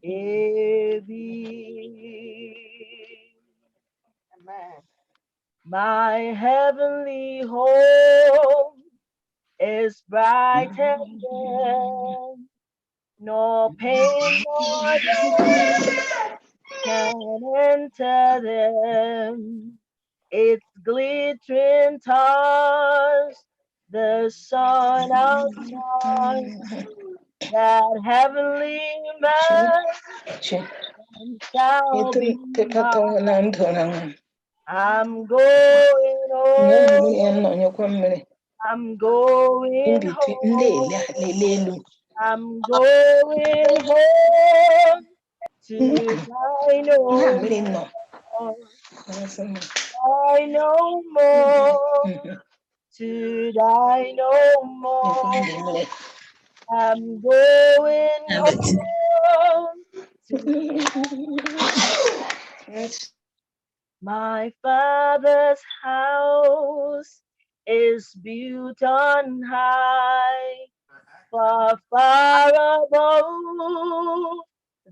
Amen. My heavenly home is bright and day, nor pain nor death can enter them. Its glittering stars, the sun outshines, that heavenly man shall be mine. I'm going home. I'm going home. I'm going home to die no more. Die no more. To die no more. I'm going home to my Father's house is built on high, far, far above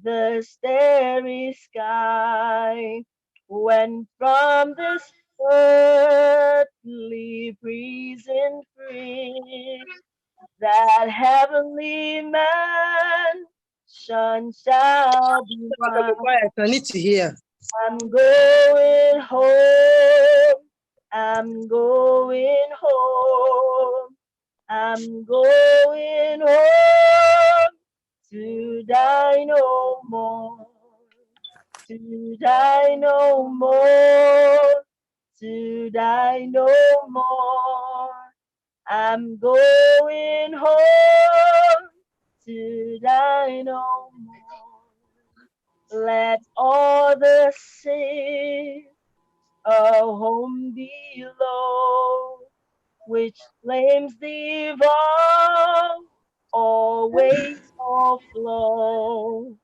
the starry sky. When from this earthly prison free, that heavenly man shall be mine. I need to hear. I'm going home. I'm going home. I'm going home to die no more. To die no more. To die no more. I'm going home to die no more. Let all the saints a home below, which flames devour always overflow.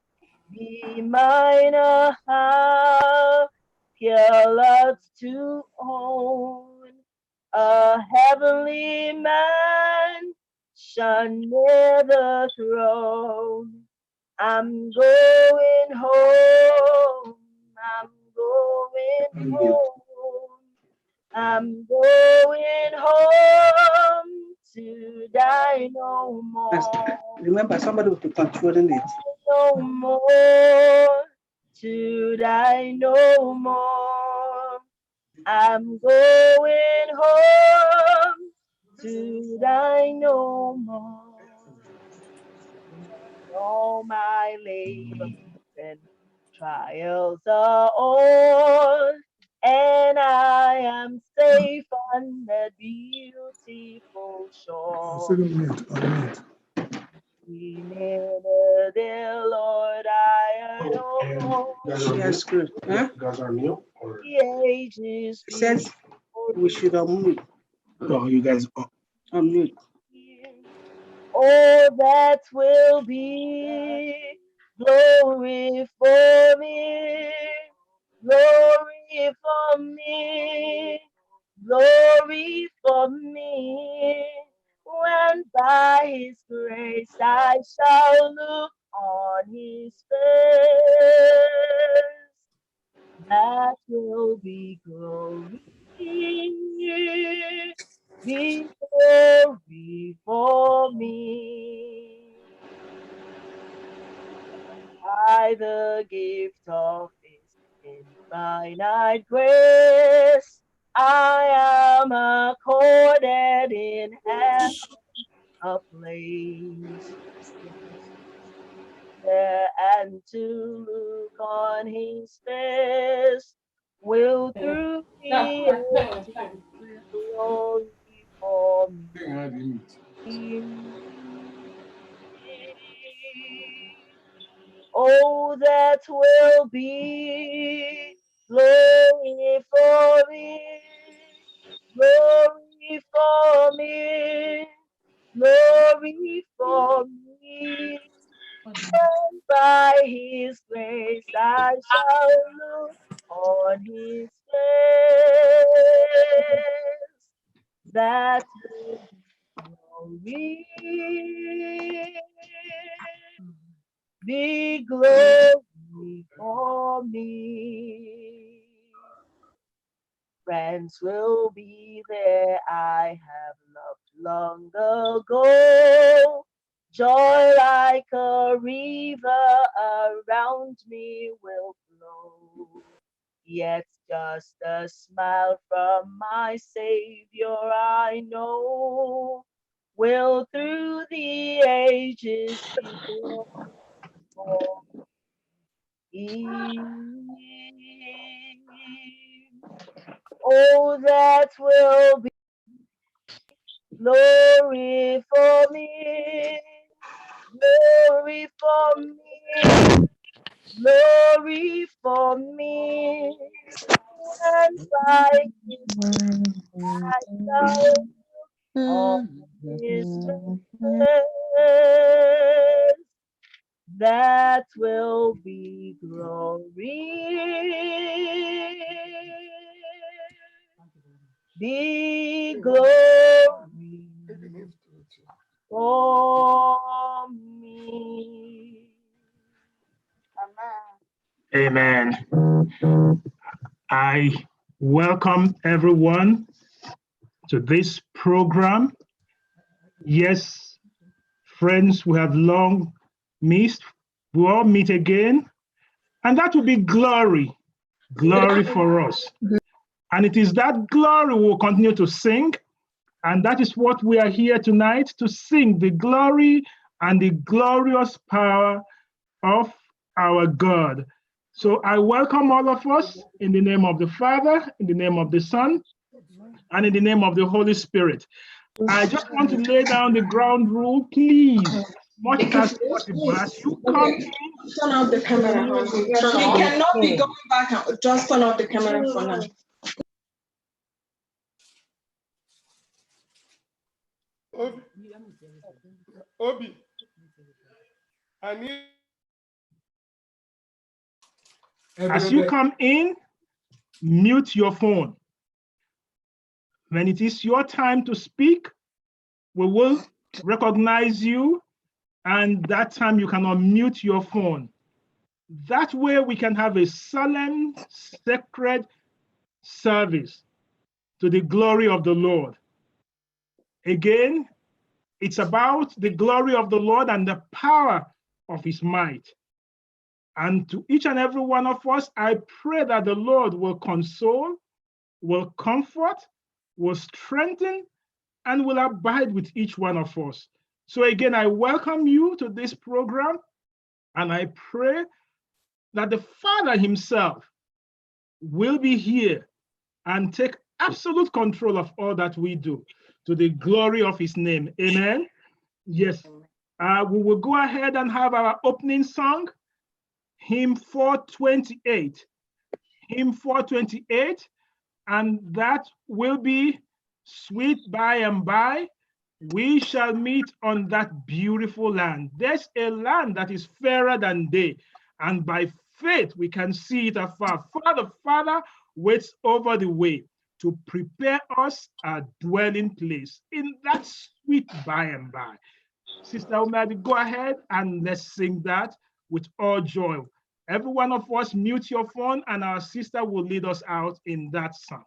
Be mine a heart, pure love to own, a heavenly man shall never throne. I'm going home. I'm going home. I'm going home to die no more. Remember, somebody will be controlling it. No more. To die no more. I'm going home to die no more. All my labor and trials are o'er, and I am safe on that beautiful shore. Near there, Lord, I adore. Yes, good. Huh? The ages Says we should unmute. Oh, you guys Unmute. all that will be glory for me, glory for me, glory for me. When by His grace I shall look on His face, that will be glory. Be glory for me. By the gift of His infinite grace, I am accorded in heaven a place there, and to look on His face will through me glory for me. Oh, that will be glory for me, glory for me, glory for me. And by His grace I shall look on His face, that will be glory. be glory for me. Friends will be there I have loved long ago. Joy like a river around me will flow. Yet just a smile from my Savior I know will through the ages be glory for me. Oh, that will be glory for me, glory for me, glory for me. And like his I shall of his goodness, that will be glory. Be glory for me. Amen. I welcome everyone to this program. Yes, friends we have long missed, we all meet again, and that will be glory for us. And it is that glory we will continue to sing, and that is what we are here tonight to sing, the glory and the glorious power of our God. So I welcome all of us in the name of the Father, in the name of the Son, and in the name of the Holy Spirit. I just want to lay down the ground rule, please, as much as possible. As you come in, turn off the camera. You cannot be going back and just turn off the camera for now. Obi, I need. As you come in, mute your phone. When it is your time to speak, we will recognize you, and that time you can unmute your phone. That way we can have a solemn, sacred service to the glory of the Lord. Again, it's about the glory of the Lord and the power of his might. And to each and every one of us, I pray that the Lord will console, will comfort, will strengthen, and will abide with each one of us. So again, I welcome you to this program, and I pray that the Father himself will be here and take absolute control of all that we do to the glory of his name. Amen. Yes. We will go ahead and have our opening song, hymn 428. Hymn 428, and that will be Sweet By and By. We shall meet on that beautiful land. There's a land that is fairer than day, and by faith we can see it afar. For the Father waits over the way to prepare us a dwelling place in that sweet by and by. Sister Umadi, go ahead and let's sing that with all joy. Every one of us mute your phone, and our sister will lead us out in that song.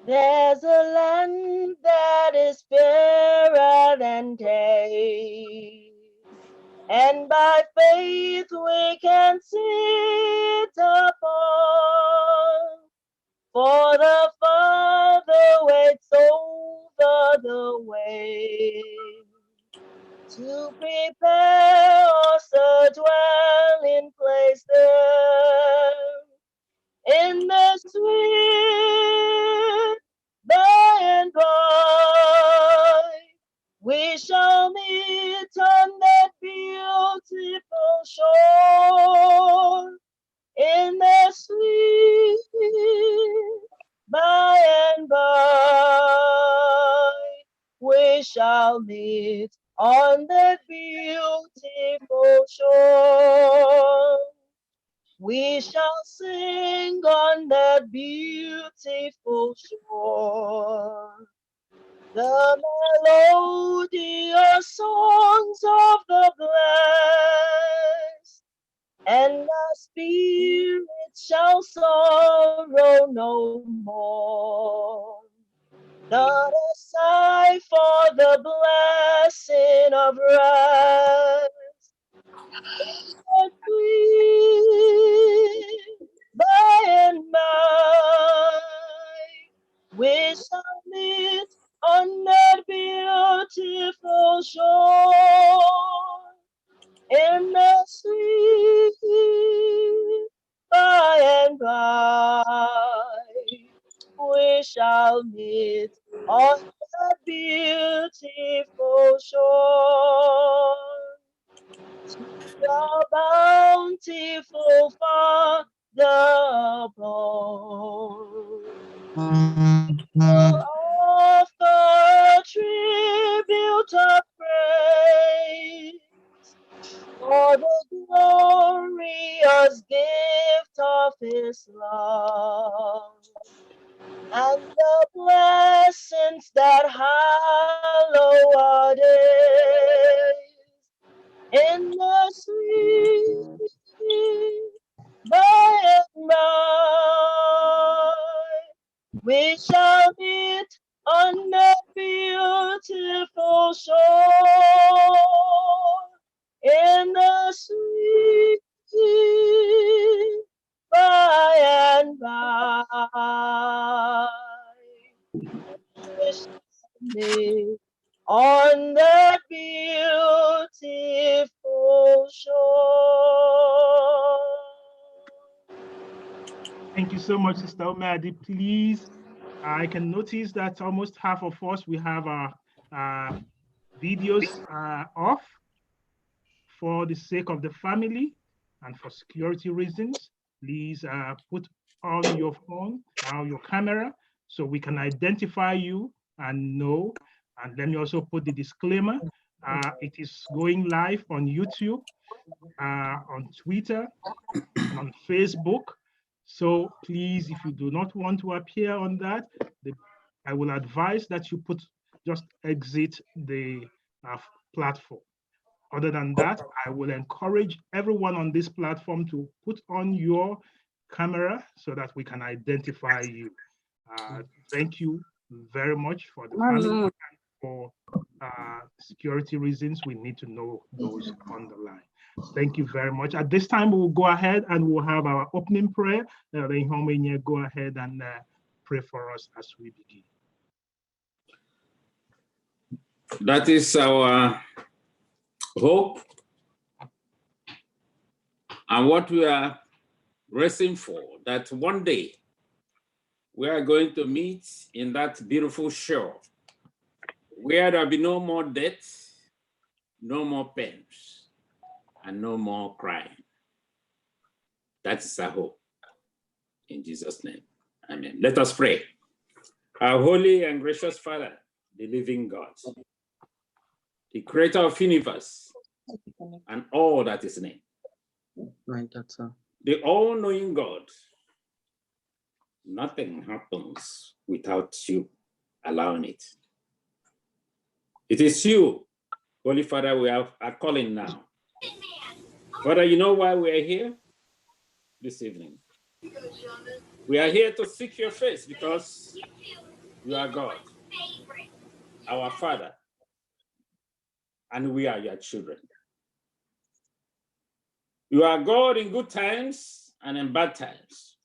There's a land that is fairer than day, and by faith we can see it afar. For the Father waits over the way to prepare us a dwelling place there in the sweet by and by. We shall meet on that beautiful shore in the sweet by and by. We shall meet on that beautiful shore. We shall sing on that beautiful shore the melodious songs of the blessed spirit shall sorrow no more. Not a sigh for the blessing of rest. But we, by and by, we shall meet on that beautiful shore. In the sweet by and by, we shall meet on that beautiful shore. The bountiful Father above will offer tribute of praise for the glorious gift of His love and the blessings that hallow our days in the sweet by and by. We shall meet on that beautiful shore in the sweet by and by. We shall meet on that beautiful shore. Thank you so much, Sister Omadi. Please, I can notice that almost half of us, we have our videos off for the sake of the family and for security reasons. Please put on your phone, your camera, so we can identify you and know. And let me also put the disclaimer. It is going live on YouTube, on Twitter, and on Facebook. So please, if you do not want to appear on that, I will advise that you just exit the platform. Other than that, I will encourage everyone on this platform to put on your camera so that we can identify you. Thank you very much for the family. For security reasons, we need to know those on the line. Thank you very much. At this time, we'll go ahead and we'll have our opening prayer. Then go ahead and pray for us as we begin. That is our hope and what we are racing for, that one day we are going to meet in that beautiful shore where there'll be no more death, no more pains, and no more crying. That is our hope. In Jesus' name, amen. Let us pray. Our holy and gracious Father, the living God, the creator of universe and all that is named, the all-knowing God, nothing happens without you allowing it. It is you, Holy Father, we are calling now. Father, you know why we are here this evening? We are here to seek your face because you are God, our Father, and we are your children. You are God in good times and in bad times.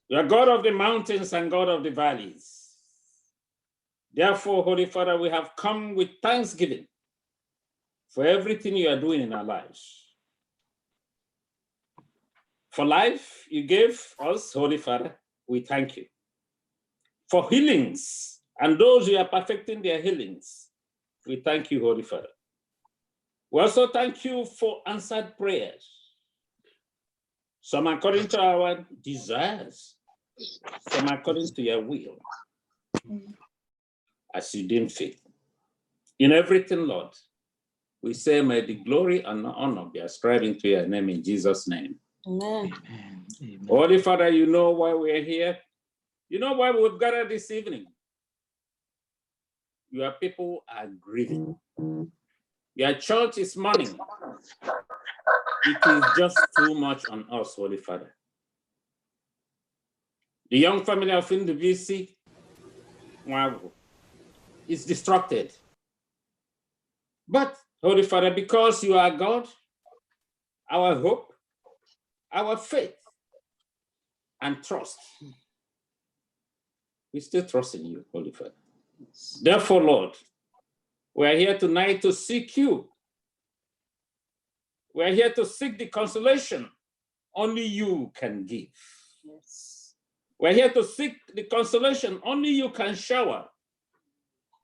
You are God of the mountains and God of the valleys. Therefore, Holy Father, we have come with thanksgiving for everything you are doing in our lives. For life you gave us, Holy Father, we thank you. For healings and those who are perfecting their healings, we thank you, Holy Father. We also thank you for answered prayers, some according to our desires, some according to your will, as you deem fit. In everything, Lord, we say, may the glory and honor be ascribed to your name in Jesus' name. Amen. Amen. Holy Father, you know why we're here. You know why we've gathered this evening. Your people are grieving. Your church is mourning. It is just too much on us, Holy Father. The young family of Ndubuisi Nwagwu is distracted. But, Holy Father, because you are God, our hope, our faith, and trust, we still trust in you, Holy Father. Therefore, Lord, we are here tonight to seek you. We are here to seek the consolation only you can give. Yes. We're here to seek the consolation only you can shower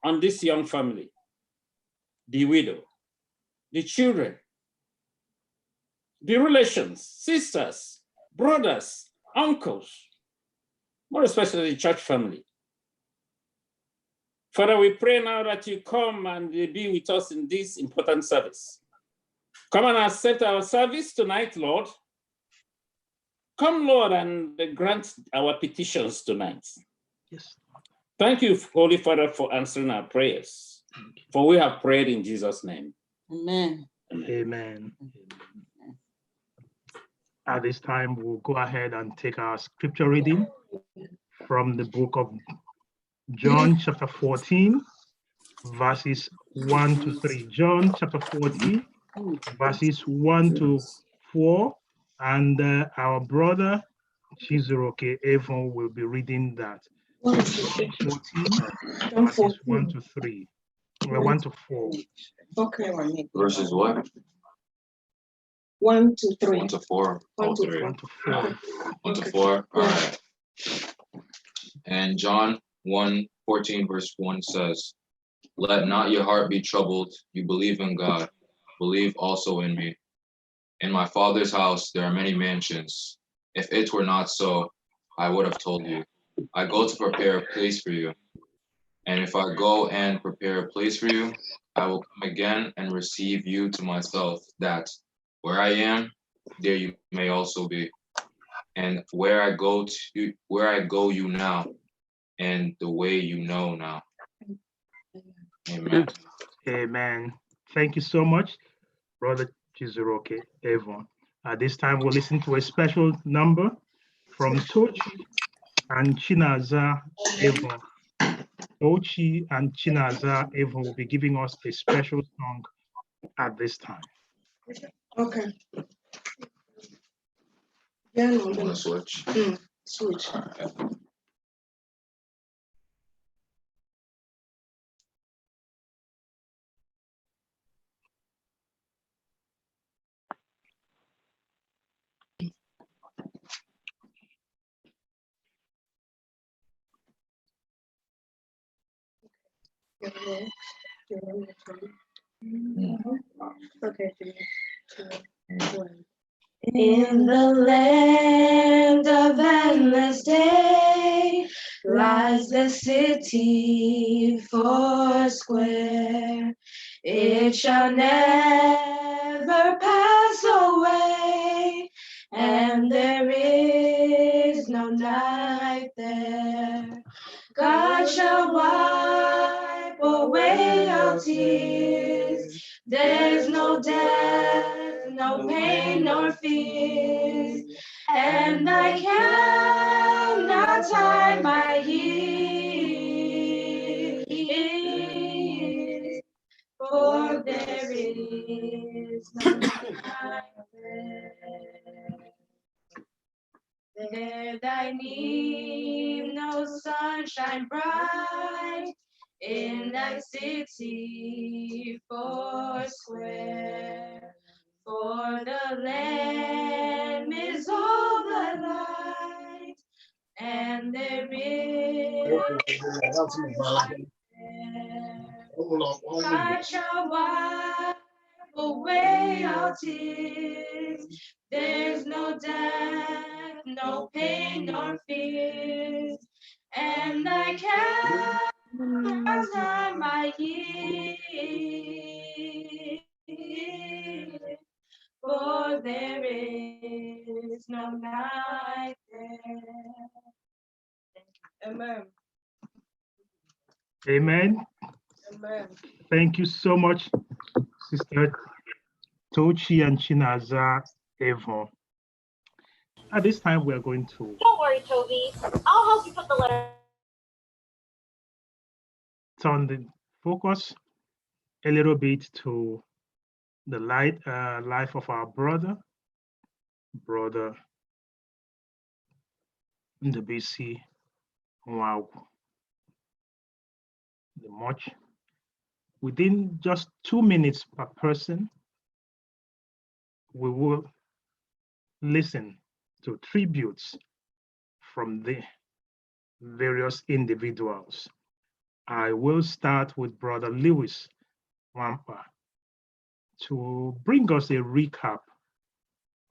on this young family, the widow, the children, the relations, sisters, brothers, uncles, more especially the church family. Father, we pray now that you come and be with us in this important service. Come and accept our service tonight, Lord. Come, Lord, and grant our petitions tonight. Yes. Thank you, Holy Father, for answering our prayers. For we have prayed in Jesus' name. Amen. Amen. At this time, we'll go ahead and take our scripture reading from the book of John, chapter 14, verses 1 to 3. John, chapter 14, verses 1 to 4. And our brother Chizuroke Evon will be reading that. 14, verses 1 to 3. Well, 1 to 4. Okay. Verses what? 1 to 3. 1 to 4. 1 to 3. 1 to 4. 1 to 4. All right. And John 1:14 verse 1 says, "Let not your heart be troubled. You believe in God. Believe also in me. In my Father's house there are many mansions. If it were not so, I would have told you. I go to prepare a place for you. And if I go and prepare a place for you, I will come again and receive you to myself, that where I am, there you may also be. And where I go, you now, and the way you know now." Amen. Amen. Thank you so much, Brother Chizuroke Evon. At this time, we'll listen to a special number from Tochi and Chinaza Evon. Tochi and Chinaza Evon will be giving us a special song at this time. Okay. Yeah, no, You want to switch? switch. All right. Okay. 3, 2, 1. In the land of endless day lies the city foursquare. It shall never pass away, and there is no night there. God shall wipe away all tears. There's no death, no pain, nor fears, and I cannot hide my years, for there is no night there. There thy need, no sunshine bright, in thy city foursquare. For the Lamb is all the light, and there is no light there. God shall wipe away all tears. There's no death, no pain, nor fears, and I cannot hide my years, for there is no night there. Amen. Amen. Amen. Thank you so much, Sister Tochi and Chinaza Avon. At this time, we are going to Don't worry, Toby. I'll help you put the letter. turn the focus a little bit to the life of our brother Ndubuisi Nwagwu. Within just 2 minutes per person, we will listen to tributes from the various individuals. I will start with Brother Lewis Wampa to bring us a recap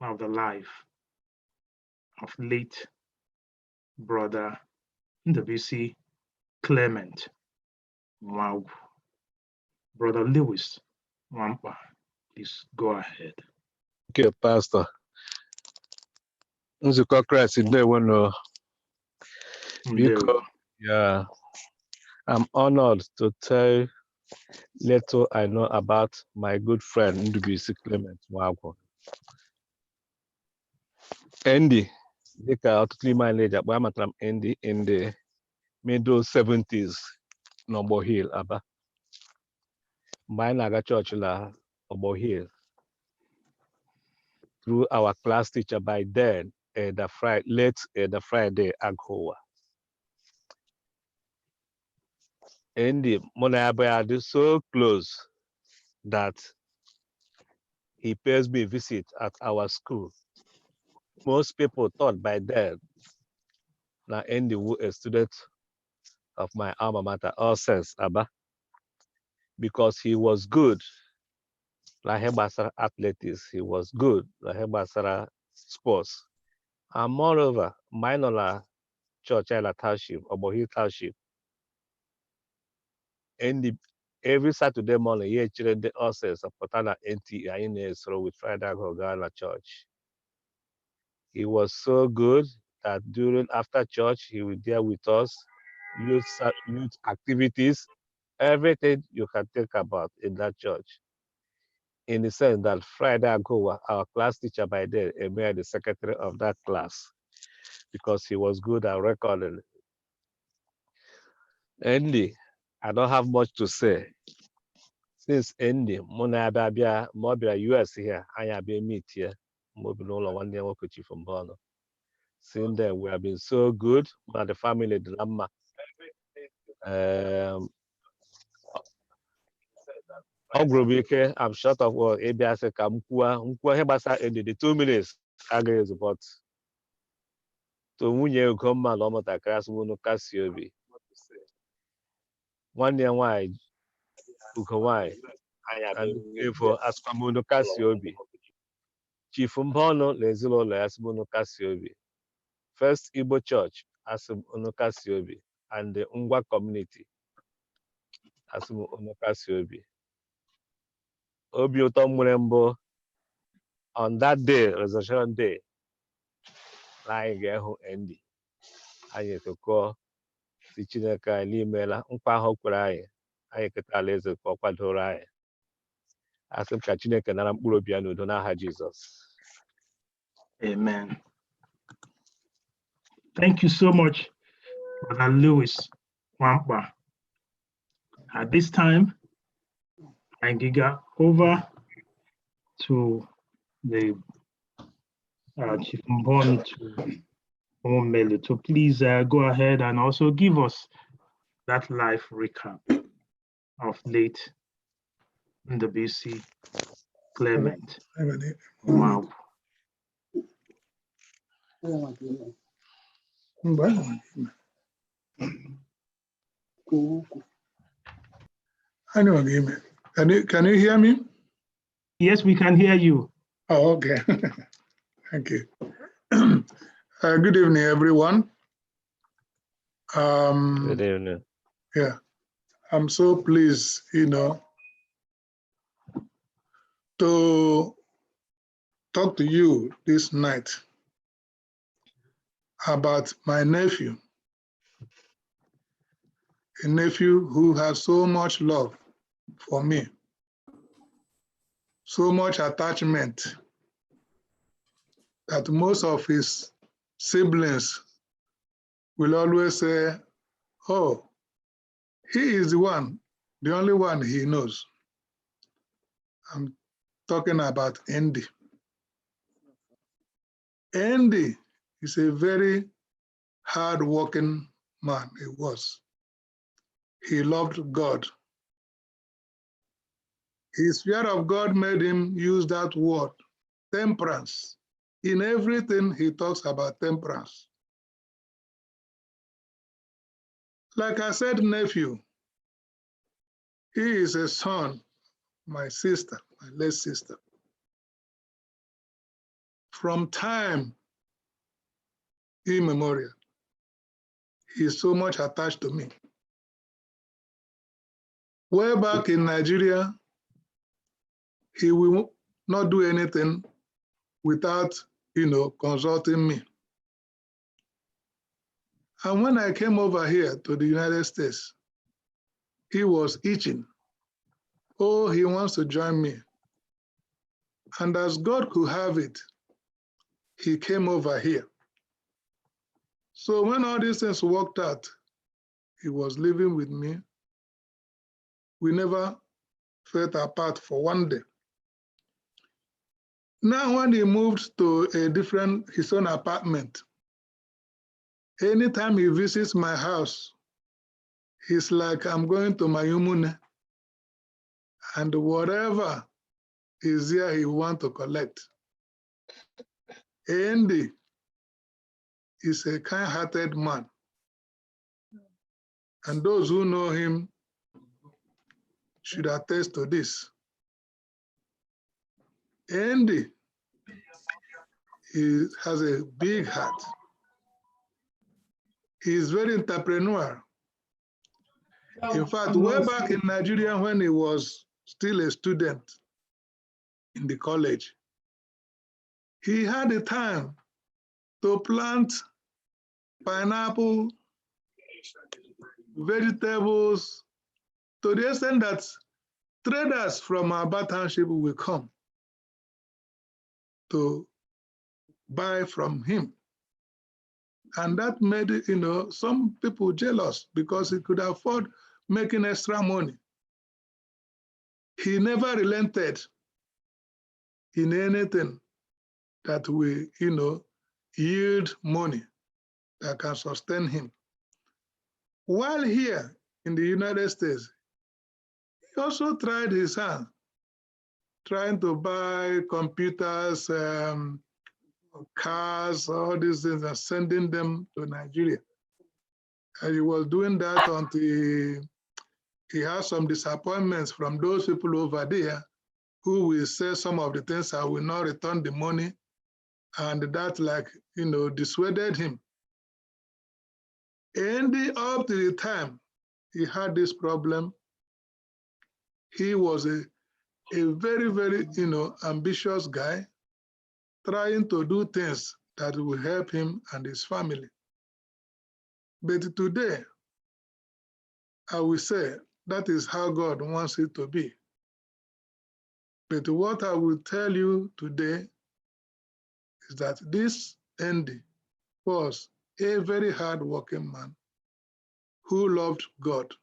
of the life of late Brother Ndubuisi Clement Nwagwu. Brother Lewis Wampa, please go ahead. Okay, Pastor. Nzukọ Kraịst ndewo no. Because, yeah, I'm honored to tell little I know about my good friend Ndubuisi Clement Nwagwu. Andy, dịka ọtụtụ ime anyị na-eji akpa amatara m Andy in the middle 70s n'Ogbo Hill, Aba. Mgbe anyị na-aga chọọchị na Ogbo Hill, through our class teacher by then, late Friday Aghowa. Andy Monayaba is so close that he pays me a visit at our school. Most people thought by then that Andy was a student of my alma mater, all sense, Abba, because he was good. Like Hebasara athletics, he was good. Like Hebasara sports. And moreover, minor church Island Township, Ogbo Hill Township, and every Saturday morning, he actually the access of Patana NT with Friday Hogana Church. He was so good that after church, he would deal with us, youth activities, everything you can think about in that church. In the sense that Friday Agowa, our class teacher by then, made the secretary of that class because he was good at recording. Andy, I don't have much to say. Since Andy, Mona Babia, Mobile US here, I have been meet here, Mobile one day work with you from Bono. Since then, we have been so good, but the family dilemma. I'm short of what ABS Kamkua, Hebasa ended the 2 minutes. I guess about to Munye come along at Krasmuno Cassiobi. 1 year wide, Ukawai, and for Aspamuno Cassiobi. Chief Mbono, Lezilo, Lasmuno Cassiobi. First Igbo Church, Asumuno Cassiobi, and the Ungwa community, Asumuno Cassiobi. Obioto Murembo, on that day, Resurrection Day, lying Gehu Andy. I had to call the Chinaka Limela, Umpaho Kurai, I could laser for Quadorai. As if Kachinaka and Urobiano don't have Jesus. Amen. Thank you so much, Brother Lewis Wampa. At this time, I give over to the Chief Mbon to Omele to please go ahead and also give us that life recap of late Ndubuisi Clement. Wow. Can you hear me? Yes, we can hear you. Oh, okay. Thank you. Good evening, everyone. Good evening. Yeah, I'm so pleased, to talk to you this night about my nephew, a nephew who has so much love for me, so much attachment that most of his siblings will always say, oh, he is the only one he knows. I'm talking about Andy. Andy is a very hard-working man, he was. He loved God. His fear of God made him use that word, temperance. In everything, he talks about temperance. Like I said, nephew, he is a son, my sister, my late sister. From time immemorial, he is so much attached to me. Way back in Nigeria, he will not do anything without, consulting me. And when I came over here to the United States, he was itching. Oh, he wants to join me. And as God could have it, he came over here. So when all these things worked out, he was living with me. We never felt apart for one day. Now, when he moved to his own apartment, anytime he visits my house, he's like, I'm going to my Umune, and whatever is there he wants to collect. Andy is a kind-hearted man. And those who know him should attest to this. Andy has a big heart. He is very entrepreneurial. In fact, way back in Nigeria when he was still a student in the college, he had the time to plant pineapple, vegetables, to the extent that traders from our township will come to buy from him. And that made, some people jealous because he could afford making extra money. He never relented in anything that will, yield money that can sustain him. While here in the United States, he also tried his hand, trying to buy computers, cars, all these things, and sending them to Nigeria. And he was doing that until he had some disappointments from those people over there who will say some of the things I will not return the money, and that dissuaded him. And up to the time he had this problem, he was a very, very, ambitious guy, trying to do things that will help him and his family. But today, I will say that is how God wants it to be. But what I will tell you today is that this Andy was a very hard-working man who loved God,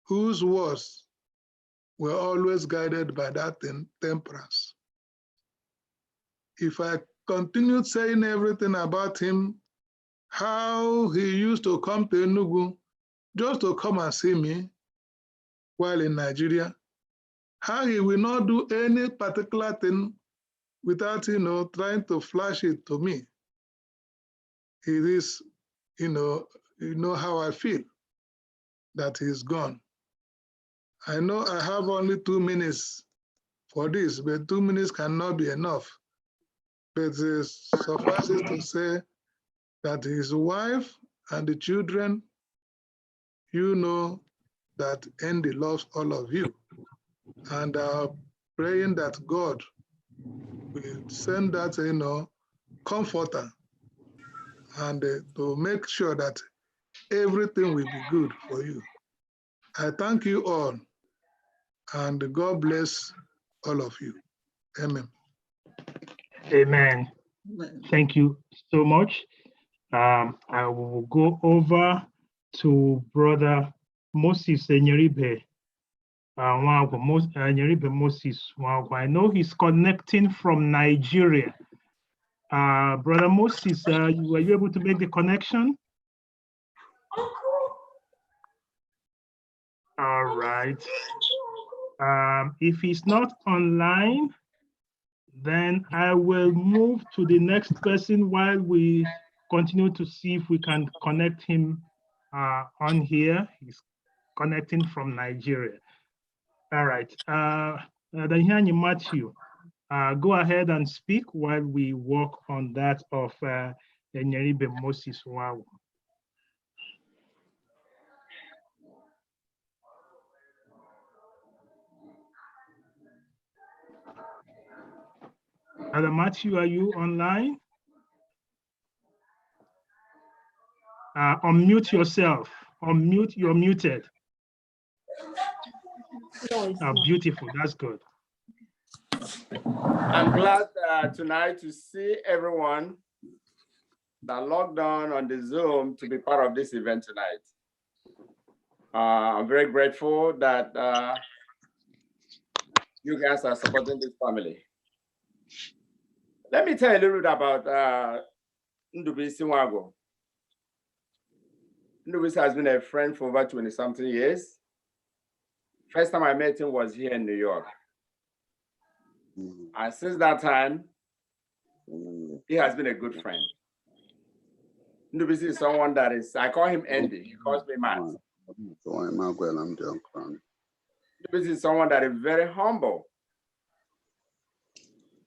whose words were always guided by that temperance. If I continued saying everything about him, how he used to come to Enugu just to come and see me while in Nigeria, how he will not do any particular thing without, trying to flash it to me. It is, how I feel that he's gone. I know I have only 2 minutes for this, but 2 minutes cannot be enough. But suffices to say that his wife and the children, that Andy loves all of you. And praying that God will send that, comforter, and to make sure that everything will be good for you. I thank you all, and God bless all of you. Amen. Amen. Thank you so much. I will go over to Brother Moses Nyeribe Nwagwu. Nyeribe Moses Nwagwu. I know he's connecting from Nigeria. Brother Moses, were you able to make the connection? All right. If he's not online, then I will move to the next person while we continue to see if we can connect him on here. He's connecting from Nigeria. All right. Daniel Matthew, go ahead and speak while we work on that of Nyeribe Moses Nwagwu. Brother Matthew, are you online? Unmute yourself. Unmute, you're muted. Beautiful, that's good. I'm glad tonight to see everyone that logged on the Zoom to be part of this event tonight. I'm very grateful that you guys are supporting this family. Let me tell you a little bit about Ndubuisi Nwagwu. Ndubuisi has been a friend for over 20-something years. First time I met him was here in New York. And since that time, he has been a good friend. Ndubuisi is someone that is, I call him Andy, he calls me Matt. Ndubuisi is someone that is very humble.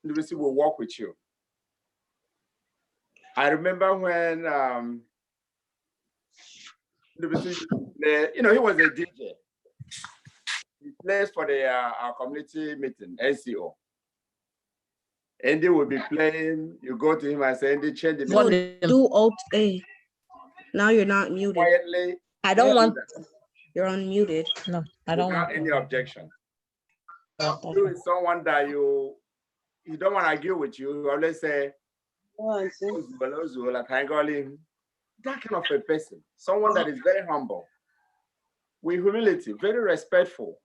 Ndubuisi will work with you. I remember when Ndubuisi, he was a DJ. He plays for our community meeting, NCO. Andy will be playing, you go to him and say, Andy, change the music. Do Alt-A. Now you're not muted. Quietly. I don't want, you're unmuted. No, I don't without want any objection. You is someone that you don't want to argue with you. You always say, that kind of a person, someone that is very humble, with humility, very respectful.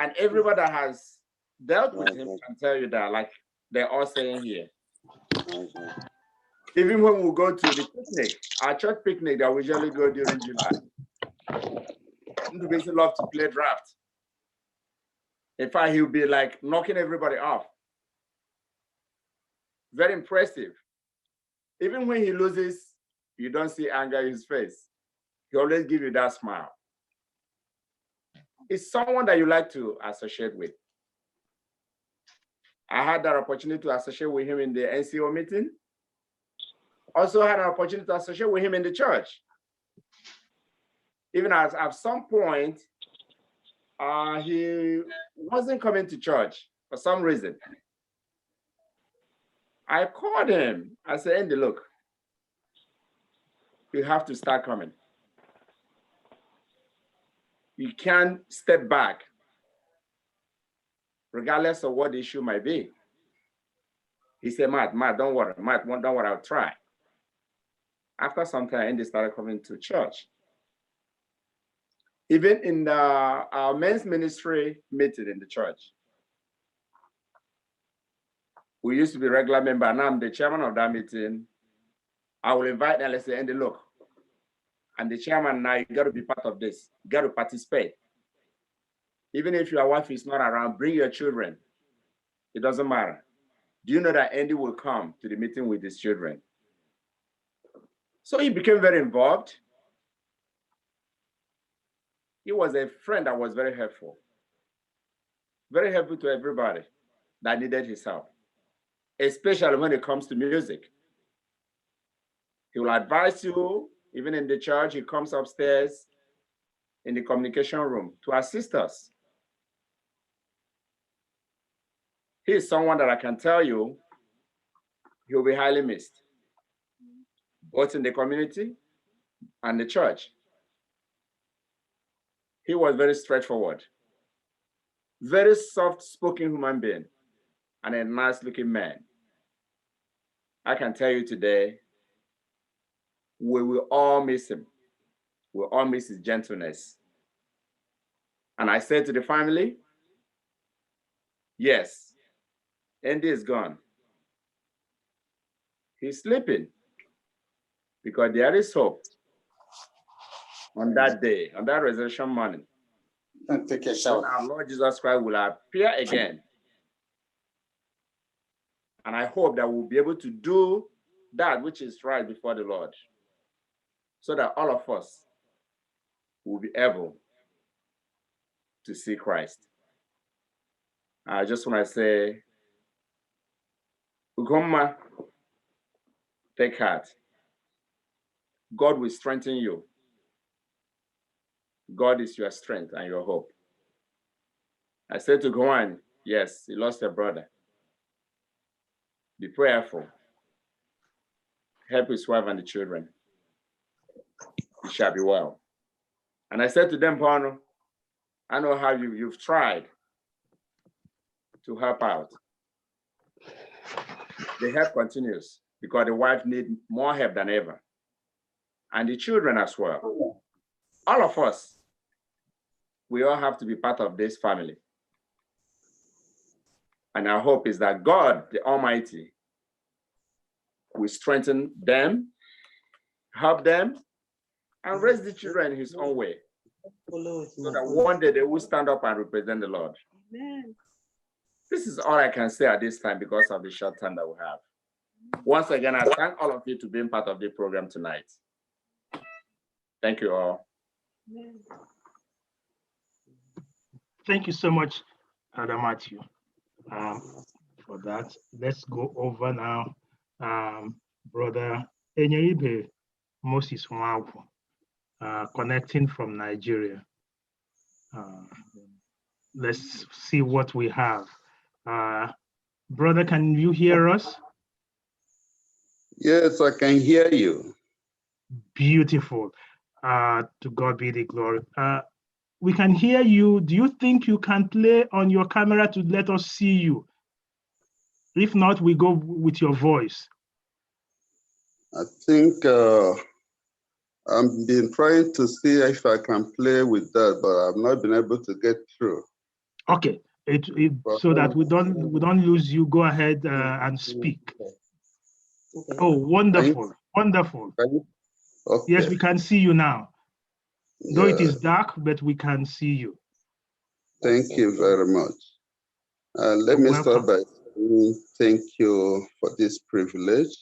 And everybody that has dealt with him can tell you that, like they're all saying here. Even when we go to the picnic, our church picnic that we usually go during July, Ndubuisi loves to play draft. In fact, he'll be like knocking everybody off. Very impressive. Even when he loses, you don't see anger in his face. He always gives you that smile. It's someone that you like to associate with. I had that opportunity to associate with him in the NCO meeting. Also had an opportunity to associate with him in the church. Even as at some point, he wasn't coming to church for some reason. I called him. I said, Andy, look, you have to start coming. You can't step back, regardless of what the issue might be. He said, Matt, don't worry. Matt, don't worry, I'll try. After some time, Andy started coming to church. Even in our men's ministry meeting in the church, we used to be regular member, and I'm the chairman of that meeting. I will invite them and say, Andy, look, I'm the chairman now, you got to be part of this. You got to participate. Even if your wife is not around, bring your children. It doesn't matter. Do you know that Andy will come to the meeting with his children? So he became very involved. He was a friend that was very helpful to everybody that needed his help, especially when it comes to music. He will advise you, even in the church, he comes upstairs in the communication room to assist us. He is someone that I can tell you, he will be highly missed, both in the community and the church. He was very straightforward, very soft-spoken human being, and a nice-looking man. I can tell you today, we will all miss him. We'll all miss his gentleness. And I said to the family, yes, Andy is gone. He's sleeping because there is hope on that day, on that resurrection morning. And take a shower. When our Lord Jesus Christ will appear again. And I hope that we'll be able to do that which is right before the Lord, so that all of us will be able to see Christ. I just want to say, Ugoma, take heart. God will strengthen you. God is your strength and your hope. I said to Gwan, yes, he lost a brother. Be prayerful. Help his wife and the children. He shall be well. And I said to them, Pano, I know how you've tried to help out. The help continues because the wife needs more help than ever. And the children as well. All of us, we all have to be part of this family. And our hope is that God, the Almighty, will strengthen them, help them, and raise the children in his own way. So that one day they will stand up and represent the Lord. Amen. This is all I can say at this time because of the short time that we have. Once again, I thank all of you to being part of the program tonight. Thank you all. Thank you so much, Brother Matthew, for that. Let's go over now, Brother Enyeribe Moses Nwagwu, connecting from Nigeria. Let's see what we have. Brother, can you hear us? Yes, I can hear you. Beautiful. To God be the glory. We can hear you. Do you think you can play on your camera to let us see you? If not, we go with your voice. I think I've been trying to see if I can play with that, but I've not been able to get through. Okay, so that we don't lose you. Go ahead and speak. Oh, wonderful, wonderful. Okay. Yes, we can see you now. Though it is Yeah. dark, but we can see you. Thank you very much. Let me start by saying thank you for this privilege.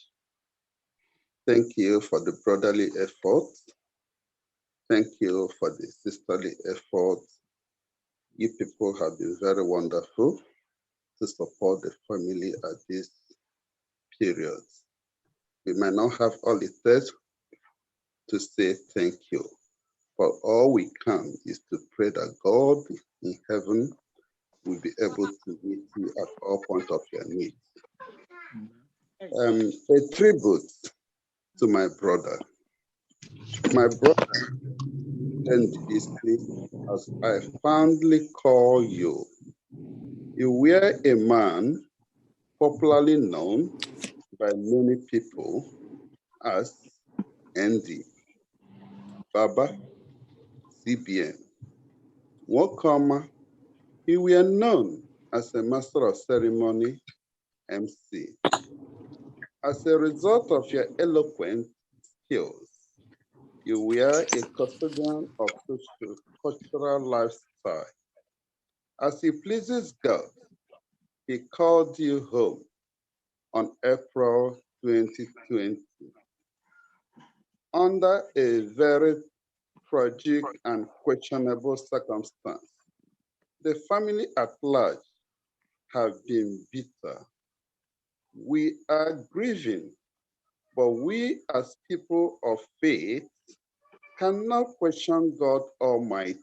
Thank you for the brotherly effort. Thank you for the sisterly effort. You people have been very wonderful to support the family at this period. We might not have all it takes to say thank you, but all we can is to pray that God in heaven will be able to meet you at all points of your needs. A tribute to my brother. My brother, Ndubuisi, as I fondly call you, you were a man popularly known by many people as Andy, Baba, CBN. Wakama, you were known as a master of ceremony, MC. As a result of your eloquent skills, you were a custodian of cultural lifestyle. As he pleases God, he called you home on April 2020 under a very tragic and questionable circumstance. The family at large have been bitter. We are grieving, but we as people of faith cannot question God Almighty.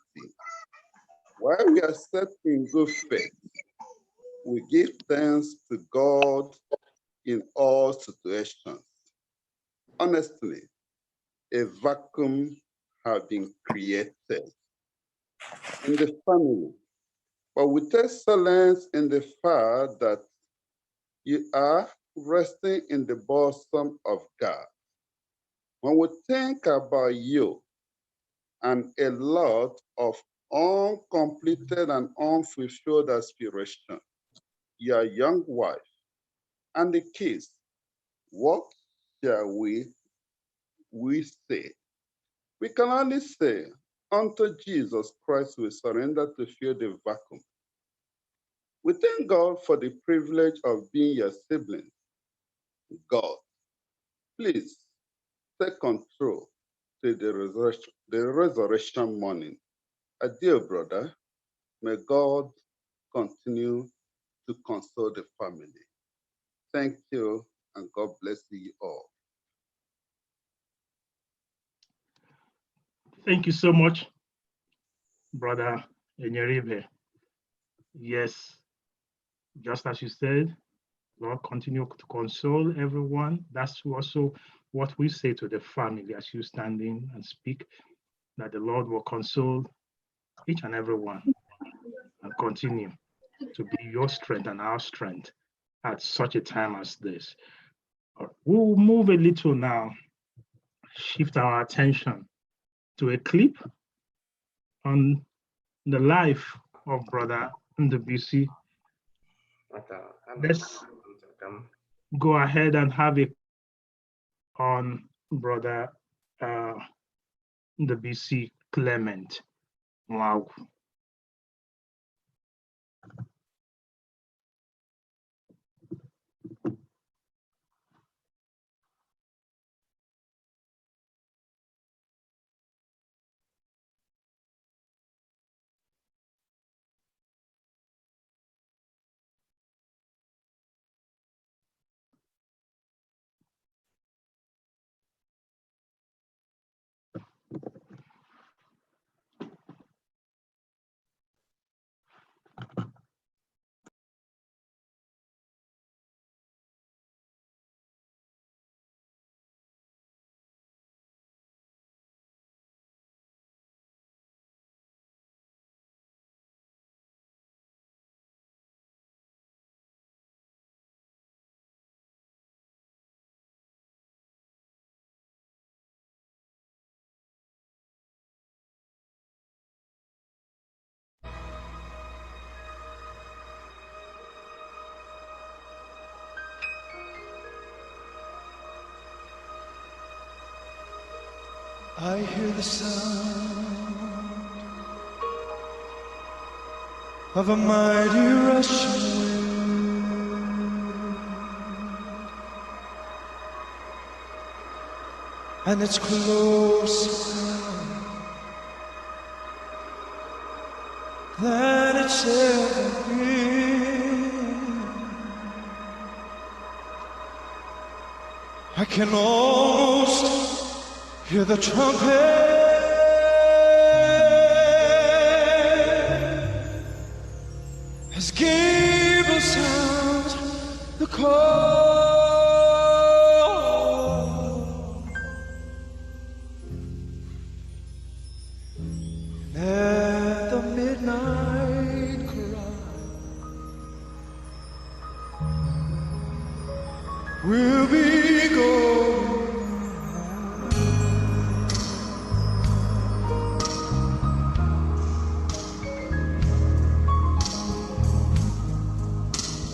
While we are set in good faith, we give thanks to God in all situations. Honestly, a vacuum has been created in the family, but with excellence in the fact that you are resting in the bosom of God. When we think about you and a lot of uncompleted and unfulfilled aspiration, your young wife and the kids, what shall we say? We can only say, unto Jesus Christ we surrender to fill the vacuum. We thank God for the privilege of being your siblings. God, please take control till the resurrection morning. Dear brother, may God continue to console the family. Thank you, and God bless you all. Thank you so much, Brother Enyeribe. Yes, just as you said, Lord, continue to console everyone. That's also what we say to the family as you stand in and speak, that the Lord will console each and every one and continue to be your strength and our strength at such a time as this. We'll move a little now, shift our attention to a clip on the life of Brother Ndubuisi. Let's go ahead and have it on Brother Ndubuisi Clement Nwagwu. I hear the sound of a mighty rushing wind, and it's closer than it's ever been. I can almost hear the trumpet as Gabriel sounds the call. At the midnight cry, we'll be going.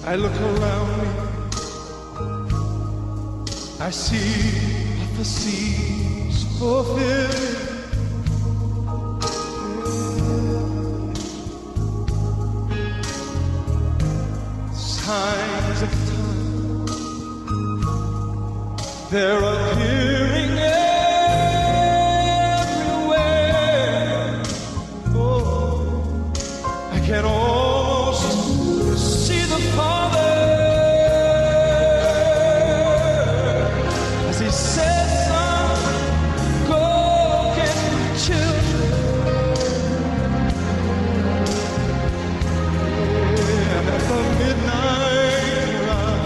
I look around me, I see prophecies fulfilled. Signs of time, they're appearing everywhere. Oh, I can almost see the Father as He says, "Son, go get my children." And at the midnight hour,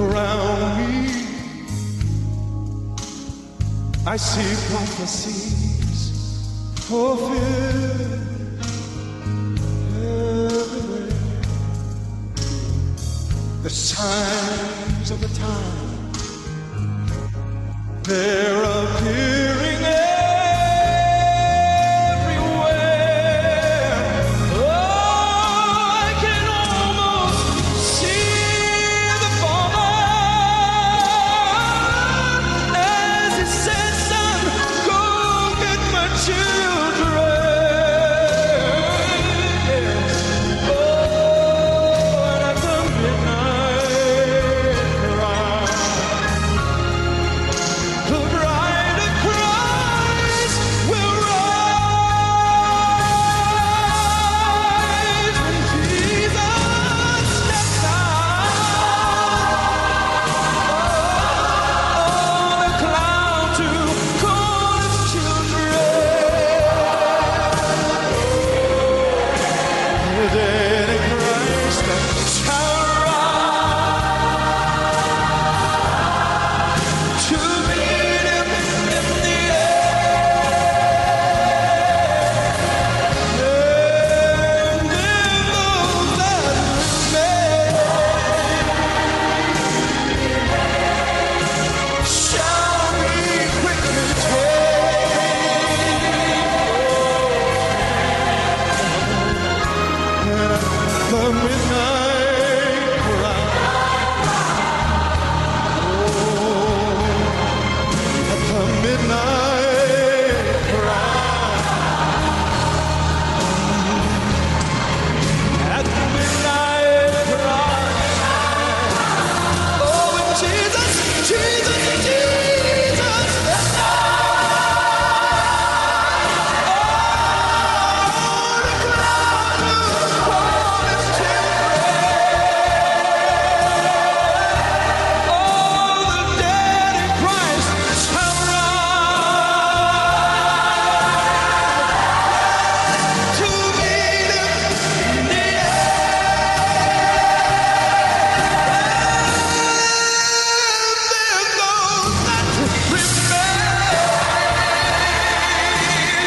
around me. I see prophecies fulfilled everywhere. The signs of the time, they're appearing everywhere. Oh, I can almost see the Father as He said, "Son, go get my children." Oh, and at the midnight cry, the bride of Christ will rise when Jesus steps out on the cloud to call His children. The dead in Christ shall rise to meet Him in the air. And then those that remain shall be quickly taken. The midnight cry. Oh, at the midnight cry. At the midnight cry. Oh, when Jesus, Jesus, Jesus steps on the cloud to call His children. Oh, the dead in Christ shall rise to meet Him in the air. And then those that remain,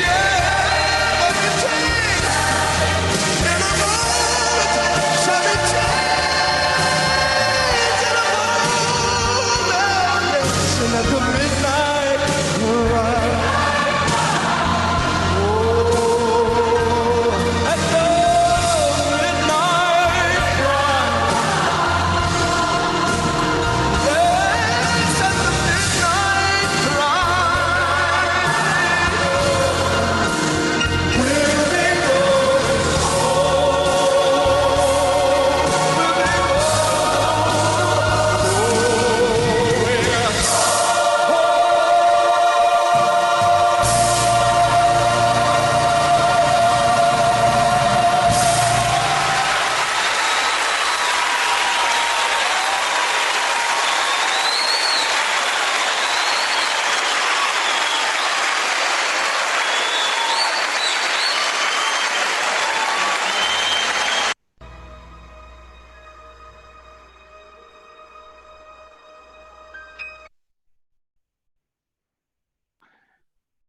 yeah, shall be changed in a moment, shall be changed in a moment. Yes, and at the midnight cry. Oh, at the midnight cry. Yes, at the midnight cry. Will they go? Will they go?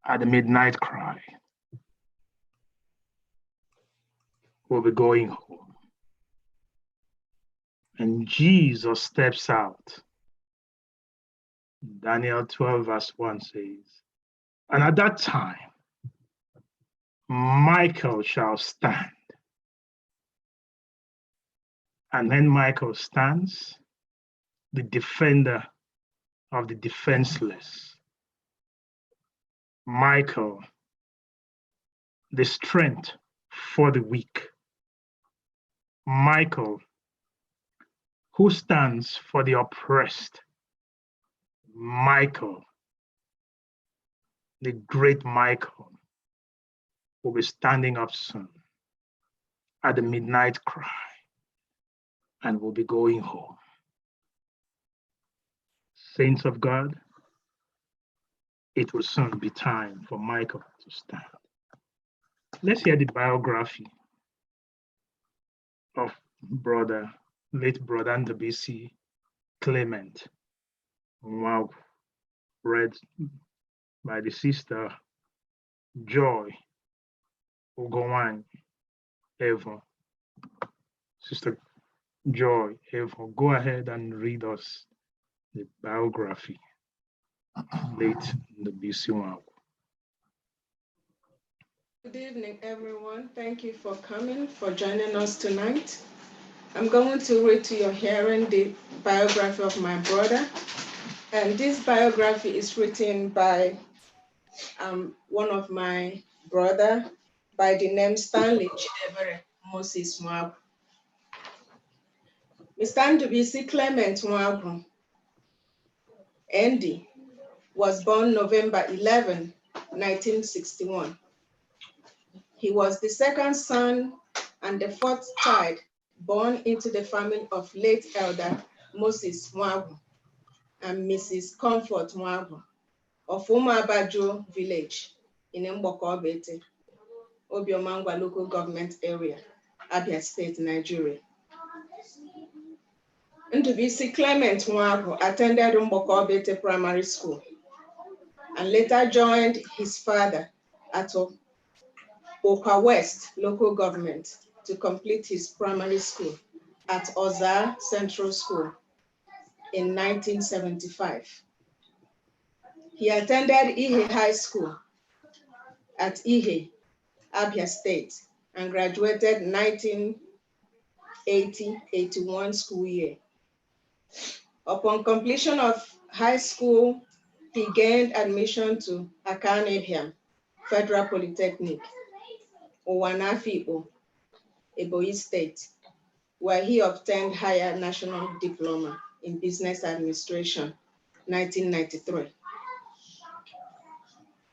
At the midnight cry, we'll be going home. And Jesus steps out. Daniel 12 verse 1 says, and at that time, Michael shall stand. And when Michael stands, the defender of the defenseless. Michael, the strength for the weak. Michael, who stands for the oppressed. Michael, the great Michael, will be standing up soon at the midnight cry and will be going home. Saints of God, it will soon be time for Michael to stand. Let's hear the biography of late brother Ndubuisi Clement Nwagwu, read by the sister Joy Ogonwani Evo. Sister Joy Evo, go ahead and read us the biography, late Ndubuisi Nwagwu. Good evening, everyone. Thank you for coming, for joining us tonight. I'm going to read to your hearing the biography of my brother. And this biography is written by one of my brother by the name Stanley Chidebere Moses Nwagwu. Mr. Ndubuisi Clement Nwagwu, Andy, was born November 11, 1961. He was the second son and the fourth child born into the family of late Elder Moses Nwagwu and Mrs. Comfort Nwagwu of Umuabajo village in Mbokobete, Obiomangwa local government area, Abia State, Nigeria. Ndubuisi Clement Nwagwu attended Mbokobete Primary School and later joined his father at Okwa West local government to complete his primary school at Oza Central School in 1975. He attended Ihe High School at Ihe, Abia State, and graduated 1980-81 school year. Upon completion of high school, he gained admission to Akane Federal Polytechnic, Owanafibo, Ebonyi State, where he obtained higher national diploma in business administration, 1993.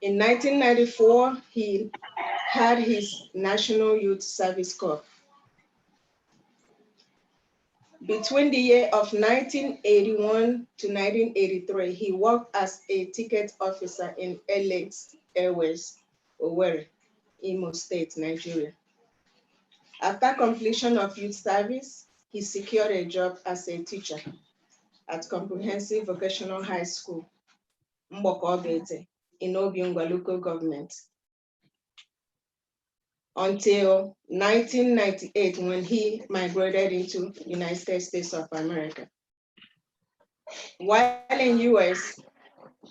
In 1994, he had his National Youth Service Corps. Between the year of 1981 to 1983, he worked as a ticket officer in LX Airways, Owerri, Imo State, Nigeria. After completion of youth service, he secured a job as a teacher at Comprehensive Vocational High School, Mbokobete, in Obiongwa local government, until 1998 when he migrated into United States of America. While in US,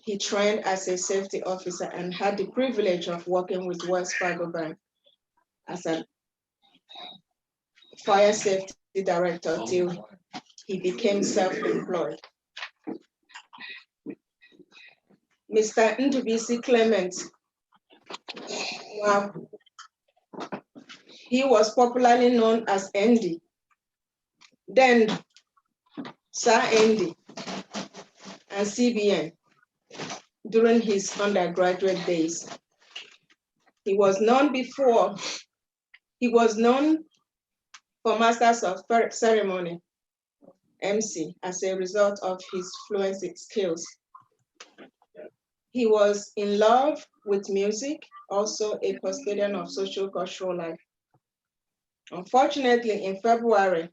he trained as a safety officer and had the privilege of working with Wells Fargo Bank as a fire safety director till he became self-employed. Mr. Ndubuisi Clement Nwagwu, he was popularly known as Andy, then Sir Andy, and CBN during his undergraduate days. He was known for Masters of Ceremony, MC, as a result of his fluency skills. He was in love with music, also a custodian of social cultural life. Unfortunately, in February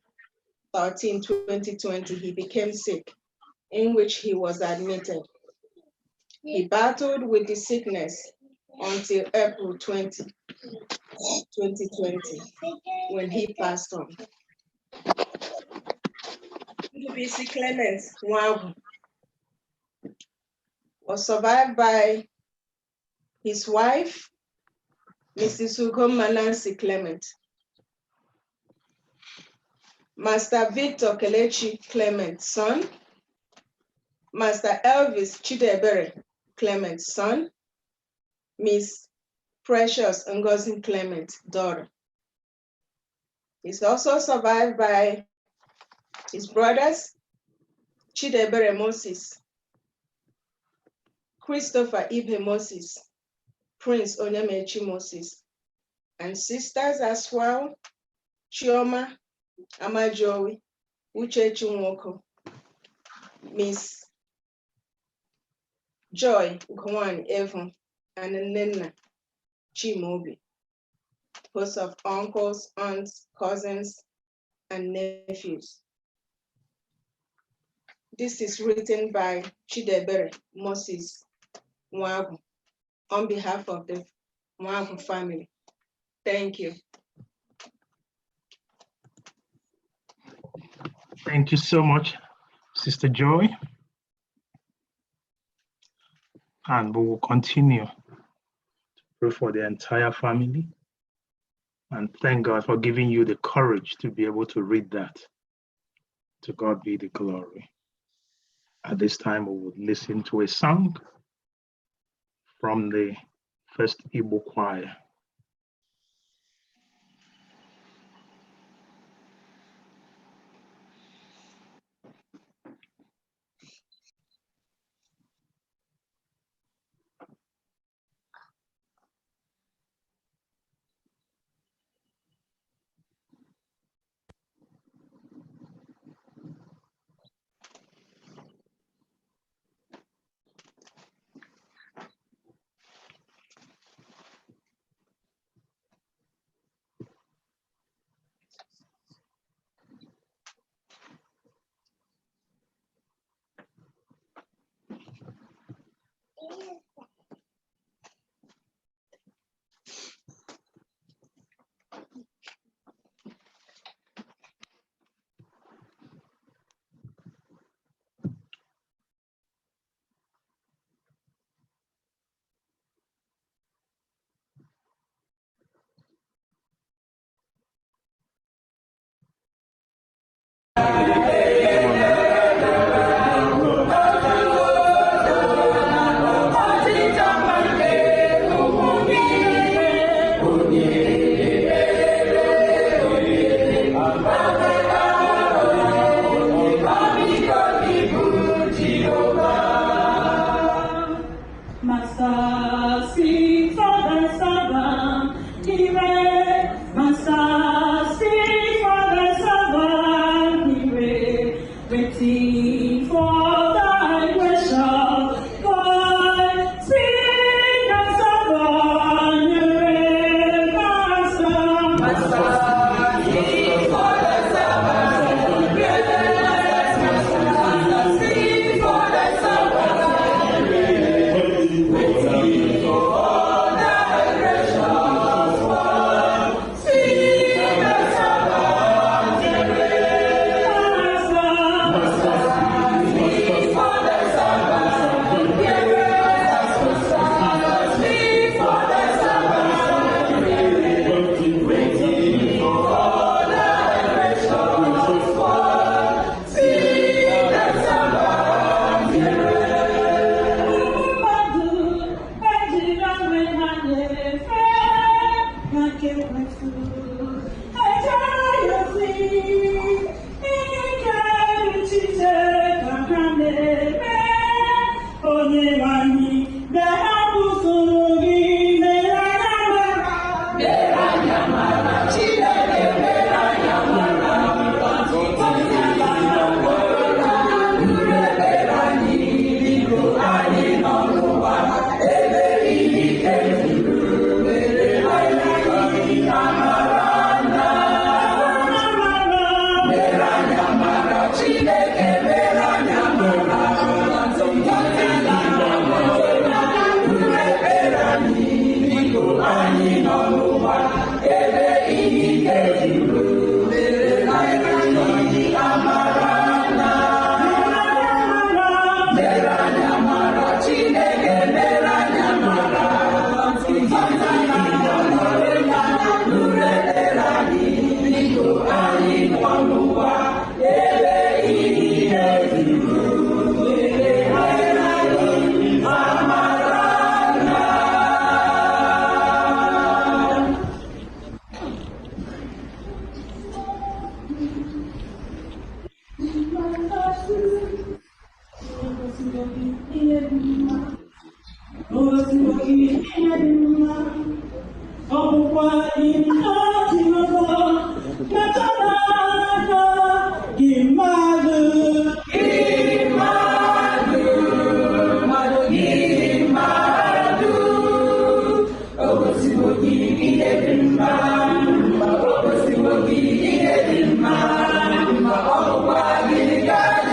13, 2020, he became sick, in which he was admitted. He battled with the sickness until April 20, 2020, when he passed on. Ndubuisi Clement Nwagwu was survived by his wife, Mrs. Ugoma Nancy Clement, Master Victor Kelechi Clement, son, Master Elvis Chidebere Clement, son, Miss Precious Ngozi Clement, daughter. He's also survived by his brothers, Chidebere Moses, Christopher Ibe Moses, Prince Onyemechi Moses, and sisters as well, Chioma Amajowi, Uchechi Nwoko, Miss Joy Gwan Evon, and Nena Chimobi, host of uncles, aunts, cousins, and nephews. This is written by Chidebere Moses Nwagwu on behalf of the Nwagwu family. Thank you. Thank you so much, Sister Joy. And we will continue to pray for the entire family. And thank God for giving you the courage to be able to read that. To God be the glory. At this time, we would listen to a song from the First Igbo Choir.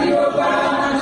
Jehovah.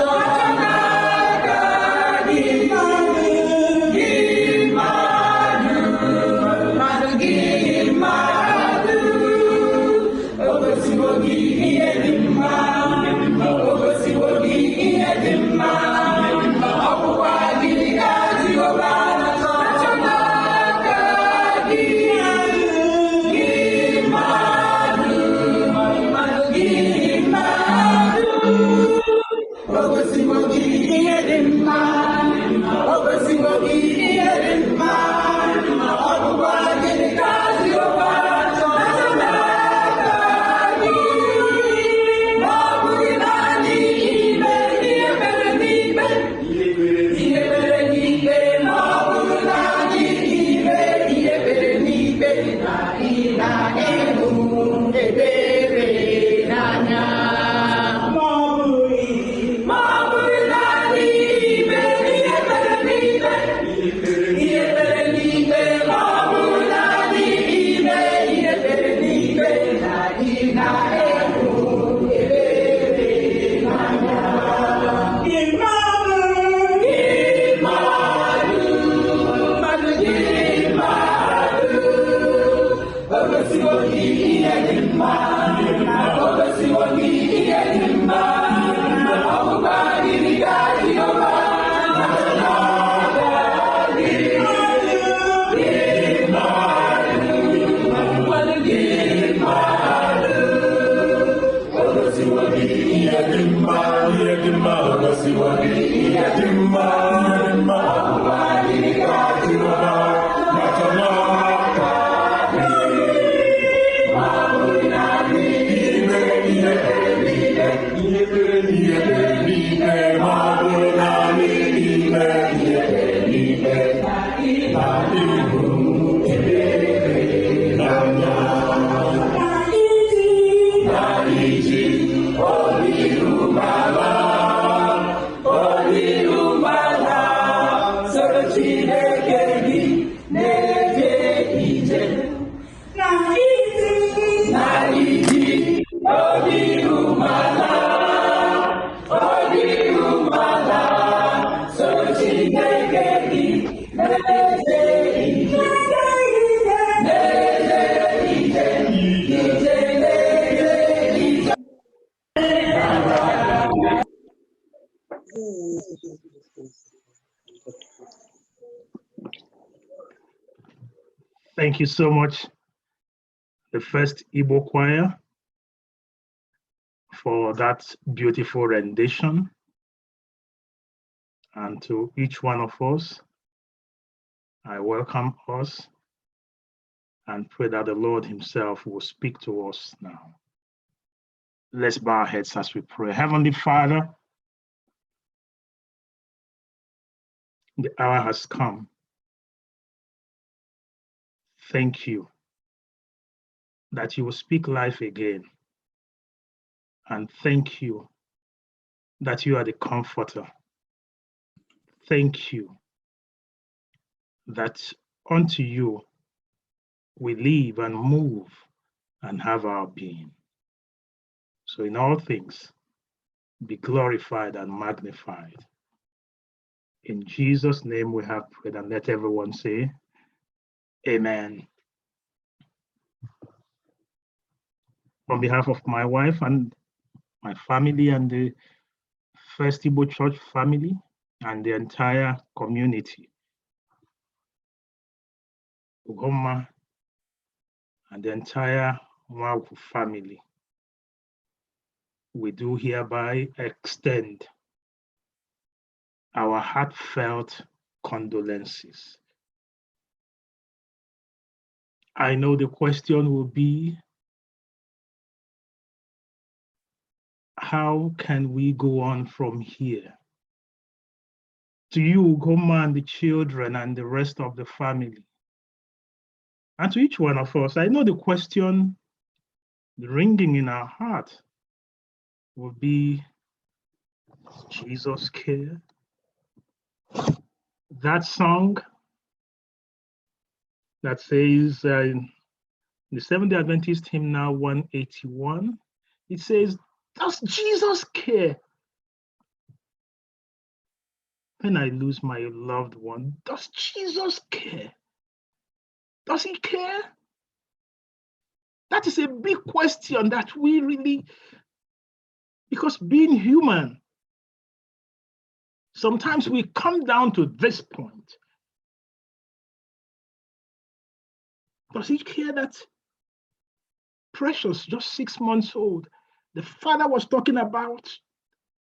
Thank you so much, the First Igbo Choir, for that beautiful rendition. And to each one of us, I welcome us and pray that the Lord himself will speak to us now. Let's bow our heads as we pray. Heavenly Father, the hour has come. Thank you that you will speak life again. And thank you that you are the comforter. Thank you that unto you we live and move and have our being. So in all things, be glorified and magnified. In Jesus' name we have prayed, and let everyone say, Amen. On behalf of my wife and my family and the First Igbo Church family and the entire community, Ugoma and the entire Nwagwu family, we do hereby extend our heartfelt condolences. I know the question will be, how can we go on from here? To you, Ugoma, and the children and the rest of the family, and to each one of us, I know the question, the ringing in our heart, will be, does Jesus care? That song that says in the Seventh-day Adventist Hymnal 181, it says, does Jesus care when I lose my loved one? Does Jesus care? Does he care? That is a big question that we really, because being human, sometimes we come down to this point. Does he care that Precious, just 6 months old, the father was talking about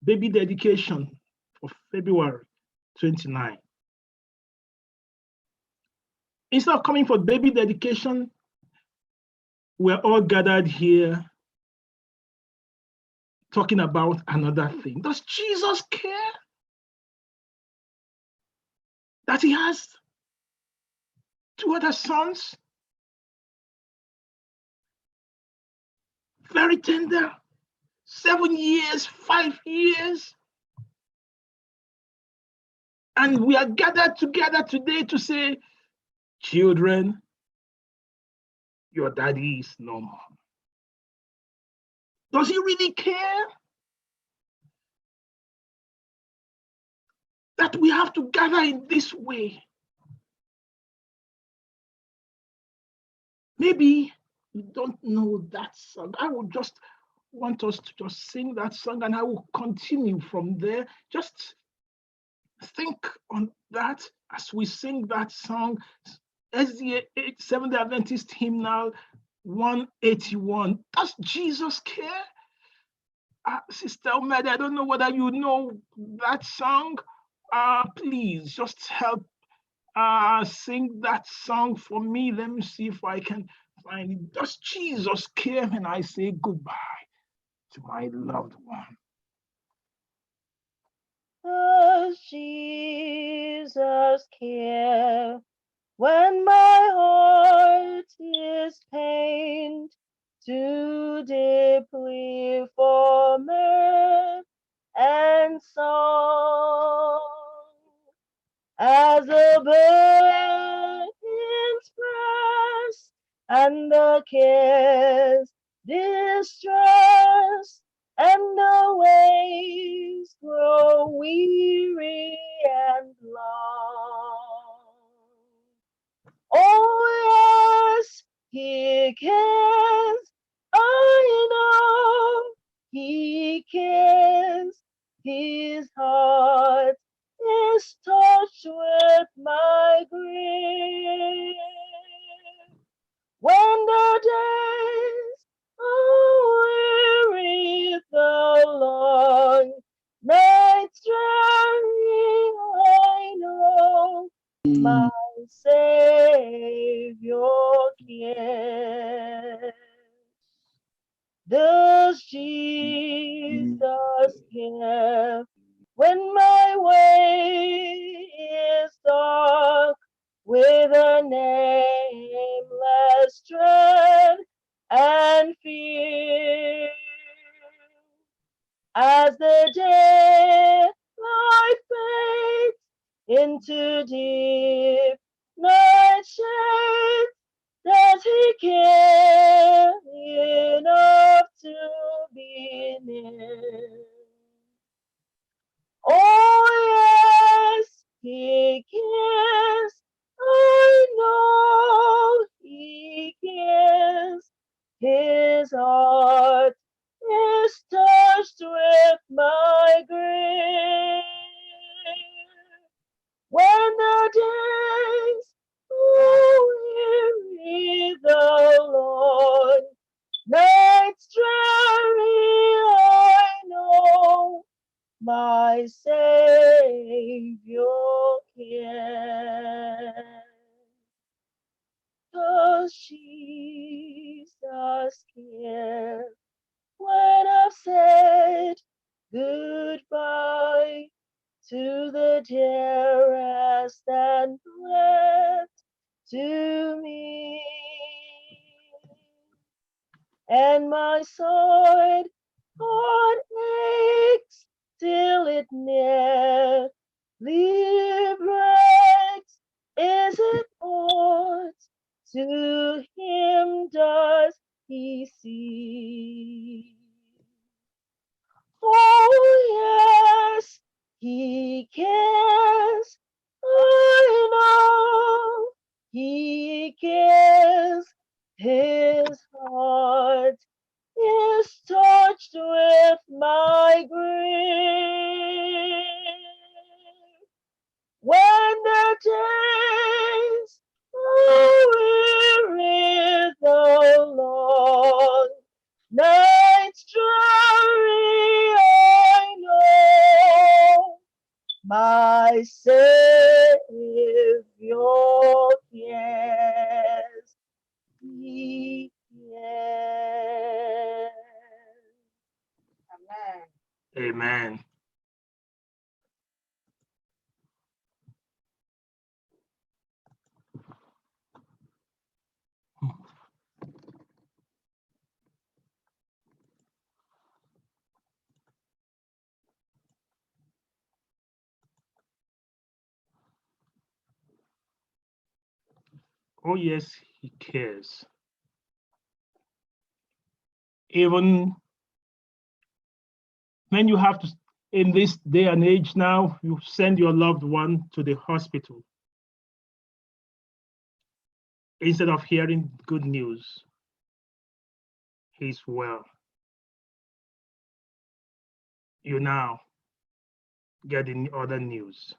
baby dedication for February 29. Instead of coming for baby dedication, we're all gathered here talking about another thing. Does Jesus care that he has 2 other sons? Very tender, 7 years, 5 years. And we are gathered together today to say, children, your daddy is no more. Does he really care that we have to gather in this way? Maybe you don't know that song. I would just want us to just sing that song, and I will continue from there. Just think on that as we sing that song. SDA Seventh-day Adventist Hymnal 181. Does Jesus care? Sister Omeda, I don't know whether you know that song. Please just help sing that song for me. Let me see if I can find it. Does Jesus care when I say goodbye to my loved one? Does Jesus care when my heart is pained too deeply for mirth and song? As a burden's breast and the cares distress and the ways grow weary and long. Oh yes, he cares, I know he cares, his heart is touched with my grief. When the days are weary, the long nights dreary, I know my Savior cares. Does Jesus care when my way is dark with a nameless dread and fear? As the daylight fades into deep night shades, does he care enough to be near? Oh yes, he cares, I know he cares, his heart is touched with my grief. When the days are weary, the Lord nights dreary, I know my Savior cares. Does Jesus care when I've said goodbye to the dearest and left to me? And my sword heart aches till it nearly breaks. Is it aught to him does he see? Oh yes, he cares, I know he cares, his heart is touched with my grief. When the days are weary, the long nights dreary, I know my Savior cares. He cares. Amen. Amen. Oh, yes, he cares. Even when you have to, in this day and age now, you send your loved one to the hospital instead of hearing good news. He's well. You now get the other news.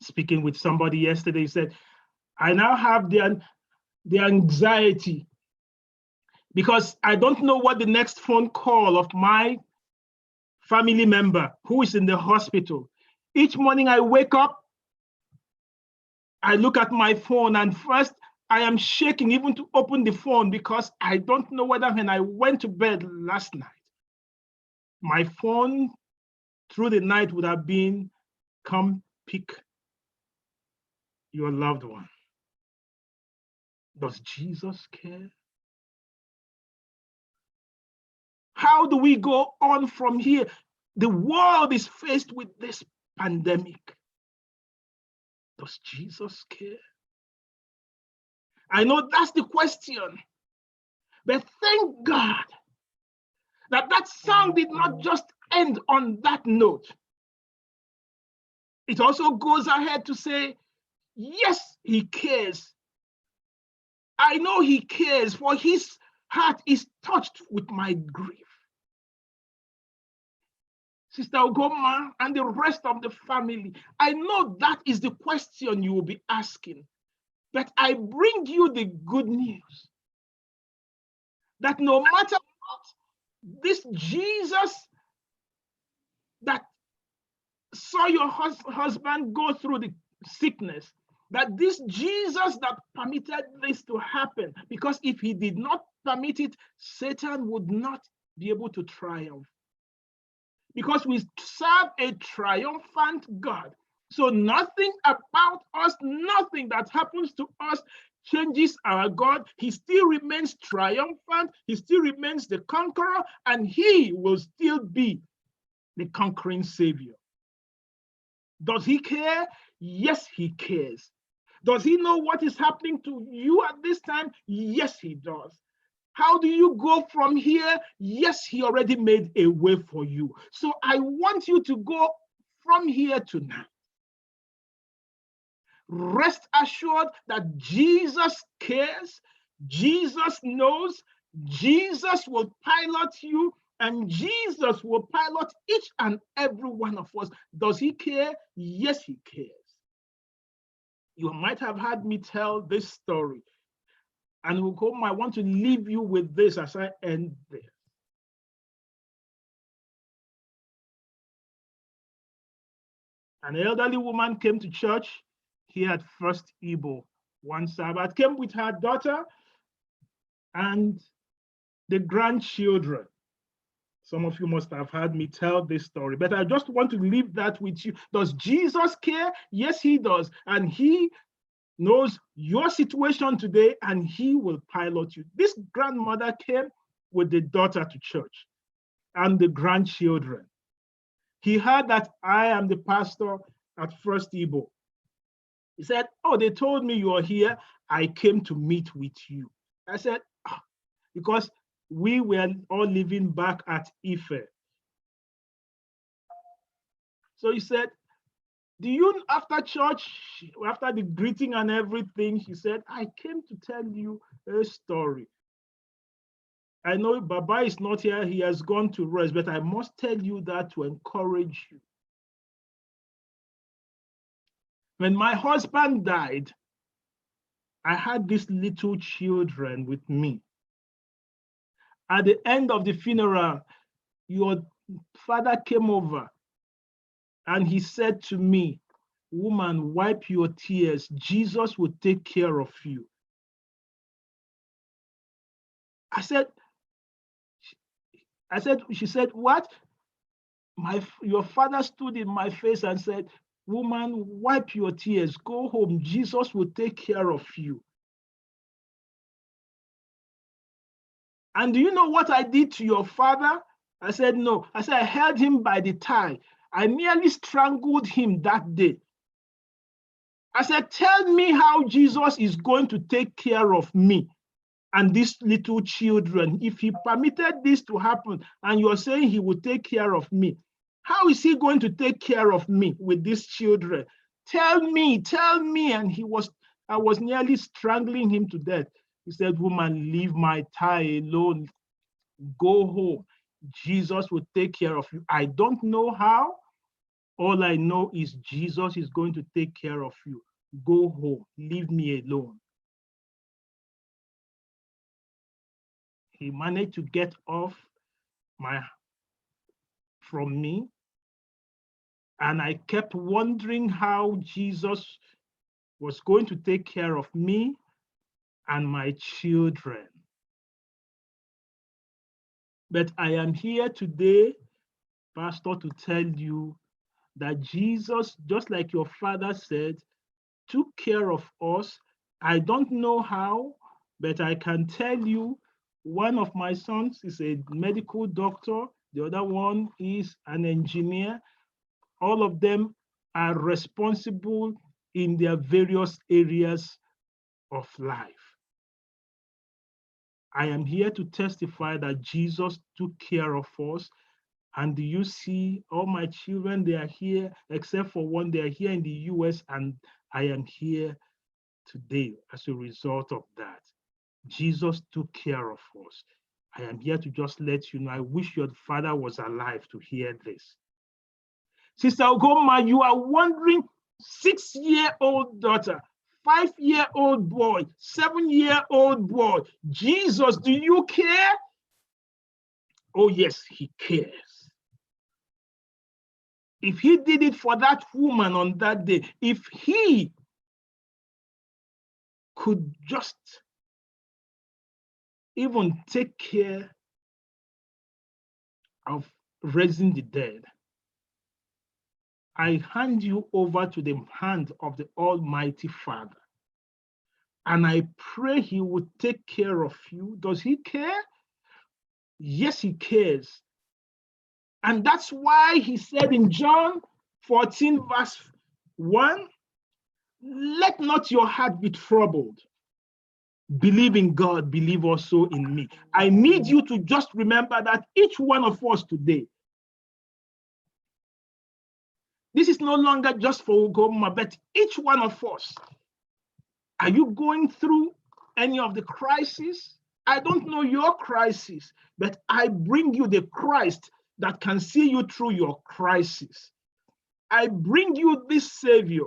Speaking with somebody yesterday, he said, I now have the anxiety because I don't know what the next phone call of my family member who is in the hospital. Each morning I wake up, I look at my phone, and first I am shaking even to open the phone because I don't know whether when I went to bed last night, my phone through the night would have been, come pick your loved one. Does Jesus care? How do we go on from here? The world is faced with this pandemic. Does Jesus care? I know that's the question, but thank God that that song did not just end on that note. It also goes ahead to say, yes, he cares. I know he cares, for his heart is touched with my grief. Sister Ogoma and the rest of the family, I know that is the question you will be asking, but I bring you the good news that no matter what, this Jesus that saw your husband go through the sickness, that this Jesus that permitted this to happen, because if he did not permit it, Satan would not be able to triumph. Because we serve a triumphant God. So nothing about us, nothing that happens to us changes our God. He still remains triumphant. He still remains the conqueror, and he will still be the conquering savior. Does he care? Yes, he cares. Does he know what is happening to you at this time? Yes, he does. How do you go from here? Yes, he already made a way for you. So I want you to go from here tonight. Rest assured that Jesus cares, Jesus knows, Jesus will pilot you, and Jesus will pilot each and every one of us. Does he care? Yes, he cares. You might have heard me tell this story. And I want to leave you with this as I end this. An elderly woman came to church here at First Igbo one Sabbath, came with her daughter and the grandchildren. Some of you must have heard me tell this story, but I just want to leave that with you. Does Jesus care? Yes, he does. And he knows your situation today, and he will pilot you. This grandmother came with the daughter to church and the grandchildren. He heard that I am the pastor at First Igbo. He said, oh, they told me you are here. I came to meet with you. I said, because we were all living back at Ife. So he said, do you, after church, after the greeting and everything, he said, I came to tell you a story. I know Baba is not here, he has gone to rest, but I must tell you that to encourage you. When my husband died, I had these little children with me. At the end of the funeral, your father came over And he said to me, woman, wipe your tears. Jesus will take care of you. She said, what? Your father stood in my face and said, woman, wipe your tears. Go home. Jesus will take care of you. And do you know what I did to your father? I said, no. I said, I held him by the tie. I nearly strangled him that day. I said, tell me how Jesus is going to take care of me and these little children. If he permitted this to happen and you're saying he will take care of me, how is he going to take care of me with these children? Tell me. And I was nearly strangling him to death. He said, woman, leave my tie alone. Go home. Jesus will take care of you. I don't know how. All I know is Jesus is going to take care of you. Go home. Leave me alone. He managed to get off from me. And I kept wondering how Jesus was going to take care of me and my children. But I am here today, Pastor, to tell you that Jesus, just like your father said, took care of us. I don't know how, but I can tell you one of my sons is a medical doctor. The other one is an engineer. All of them are responsible in their various areas of life. I am here to testify that Jesus took care of us. And do you see all my children, they are here, except for one, they are here in the US, and I am here today as a result of that. Jesus took care of us. I am here to just let you know, I wish your father was alive to hear this. Sister Ogoma, you are wondering, 6-year-old daughter, 5-year-old boy, 7-year-old boy, Jesus, do you care? Oh yes, he cares. If he did it for that woman on that day, if he could just even take care of raising the dead, I hand you over to the hand of the Almighty Father. And I pray he would take care of you. Does he care? Yes, he cares. And that's why he said in John 14, verse 1, let not your heart be troubled. Believe in God, believe also in me. I need you to just remember that each one of us today, this is no longer just for Ugoma, but each one of us. Are you going through any of the crises? I don't know your crisis, but I bring you the Christ that can see you through your crisis. I bring you this Savior.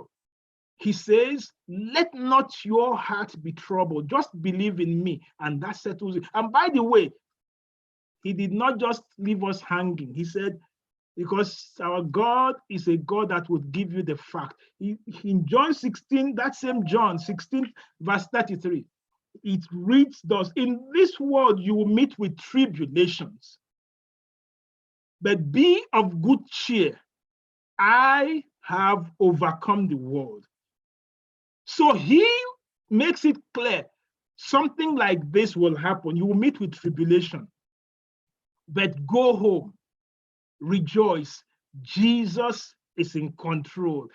He says, let not your heart be troubled. Just believe in me, and that settles it. And by the way, he did not just leave us hanging. He said, because our God is a God that would give you the fact. In John 16, that same John 16, verse 33, it reads thus, in this world you will meet with tribulations, but be of good cheer. I have overcome the world. So he makes it clear, something like this will happen. You will meet with tribulation, but go home, rejoice. Jesus is in control.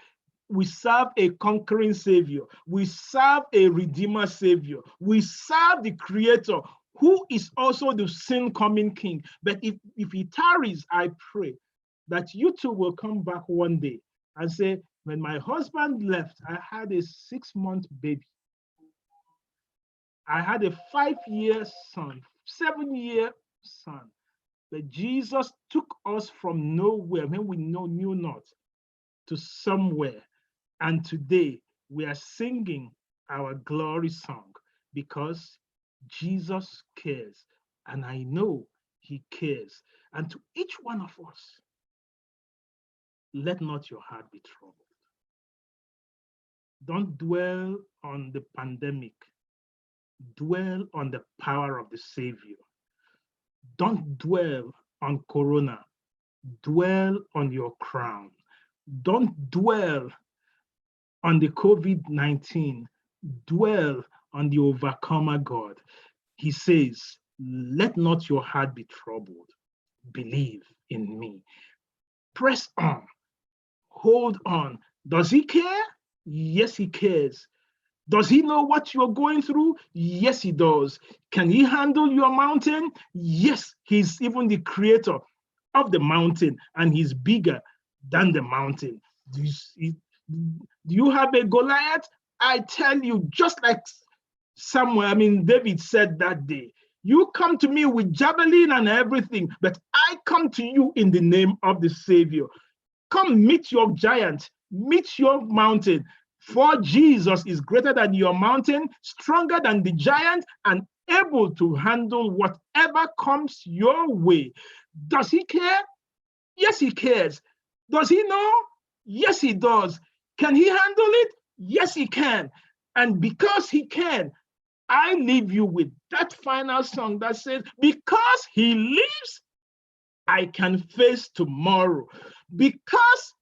We serve a conquering Savior. We serve a Redeemer Savior. We serve the Creator, who is also the sin-coming King. But if he tarries, I pray that you too will come back one day and say, when my husband left, I had a 6-month baby. I had a 5-year son, 7-year son. But Jesus took us from nowhere when we knew not to somewhere. And today we are singing our glory song because Jesus cares. And I know he cares. And to each one of us, let not your heart be troubled. Don't dwell on the pandemic. Dwell on the power of the Savior. Don't dwell on Corona. Dwell on your crown. Don't dwell on the COVID-19. Dwell on the overcomer God. He says, let not your heart be troubled. Believe in me. Press on. Hold on. Does he care? Yes, he cares. Does he know what you're going through? Yes, he does. Can he handle your mountain? Yes, he's even the creator of the mountain, and he's bigger than the mountain. Do you have a Goliath? I tell you, just like David said that day, you come to me with javelin and everything, but I come to you in the name of the Savior. Come meet your giant, meet your mountain. For Jesus is greater than your mountain, stronger than the giant, and able to handle whatever comes your way. Does he care? Yes, he cares. Does he know? Yes, he does. Can he handle it? Yes, he can. And because he can, I leave you with that final song that says, because he lives, I can face tomorrow. Because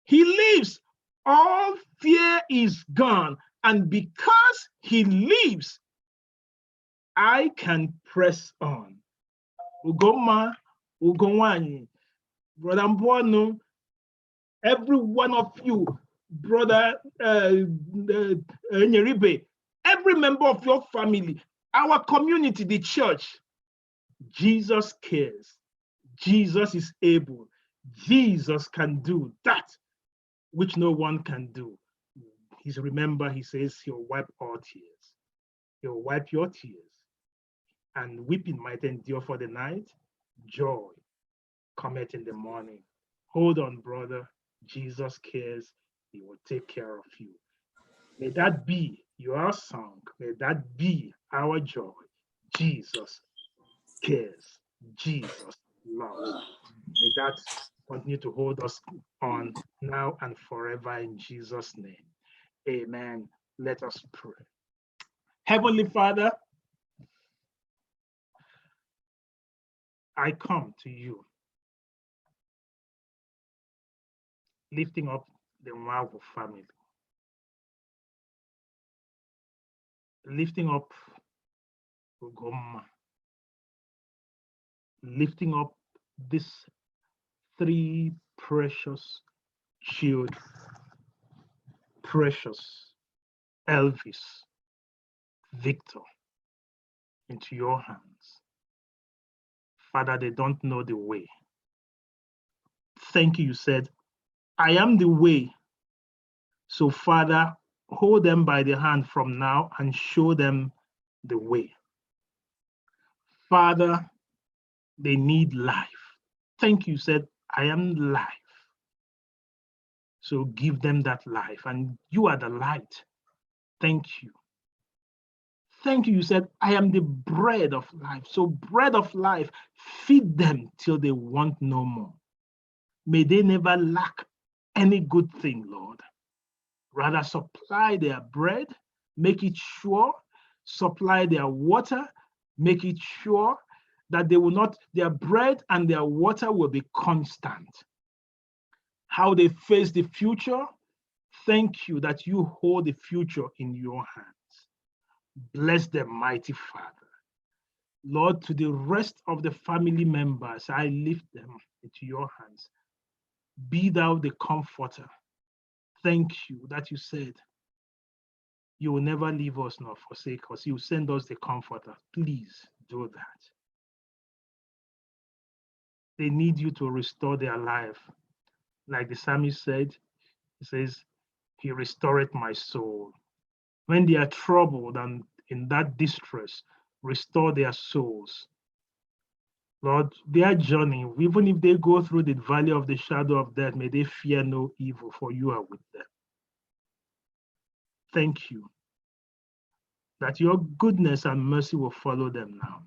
he lives, all fear is gone. And because he lives, I can press on. Ugoma, Ugomwani, Brother Mbono, every one of you, Brother Nyeribe, every member of your family, our community, the church, Jesus cares. Jesus is able. Jesus can do that which no one can do. Remember, he says he'll wipe all tears. He'll wipe your tears. And weeping might endure for the night. Joy cometh in the morning. Hold on, brother. Jesus cares. He will take care of you. May that be your song. May that be our joy. Jesus cares. Jesus loves. May that continue to hold us on now and forever in Jesus' name. Amen. Let us pray. Heavenly Father, I come to you, lifting up the Nwagwu family, lifting up Ugoma, lifting up these three precious children, precious Elvis, Victor, into your hands. Father, they don't know the way. Thank you, you said, I am the way. So Father, hold them by the hand from now and show them the way. Father, they need life. Thank you, said, I am life. So give them that life, and you are the light. Thank you. Thank you, you said, I am the bread of life. So bread of life, feed them till they want no more. May they never lack any good thing, Lord. Rather supply their bread, make it sure, supply their water, make it sure that they will not, their bread and their water will be constant. How they face the future, thank you that you hold the future in your hands. Bless them, mighty Father. Lord, to the rest of the family members, I lift them into your hands. Be thou the comforter. Thank you that you said you will never leave us nor forsake us. You send us the comforter. Please do that. They need you to restore their life. Like the psalmist said, he says, he restored my soul. When they are troubled and in that distress, restore their souls. Lord, their journey, even if they go through the valley of the shadow of death, may they fear no evil, for you are with them. Thank you that your goodness and mercy will follow them now.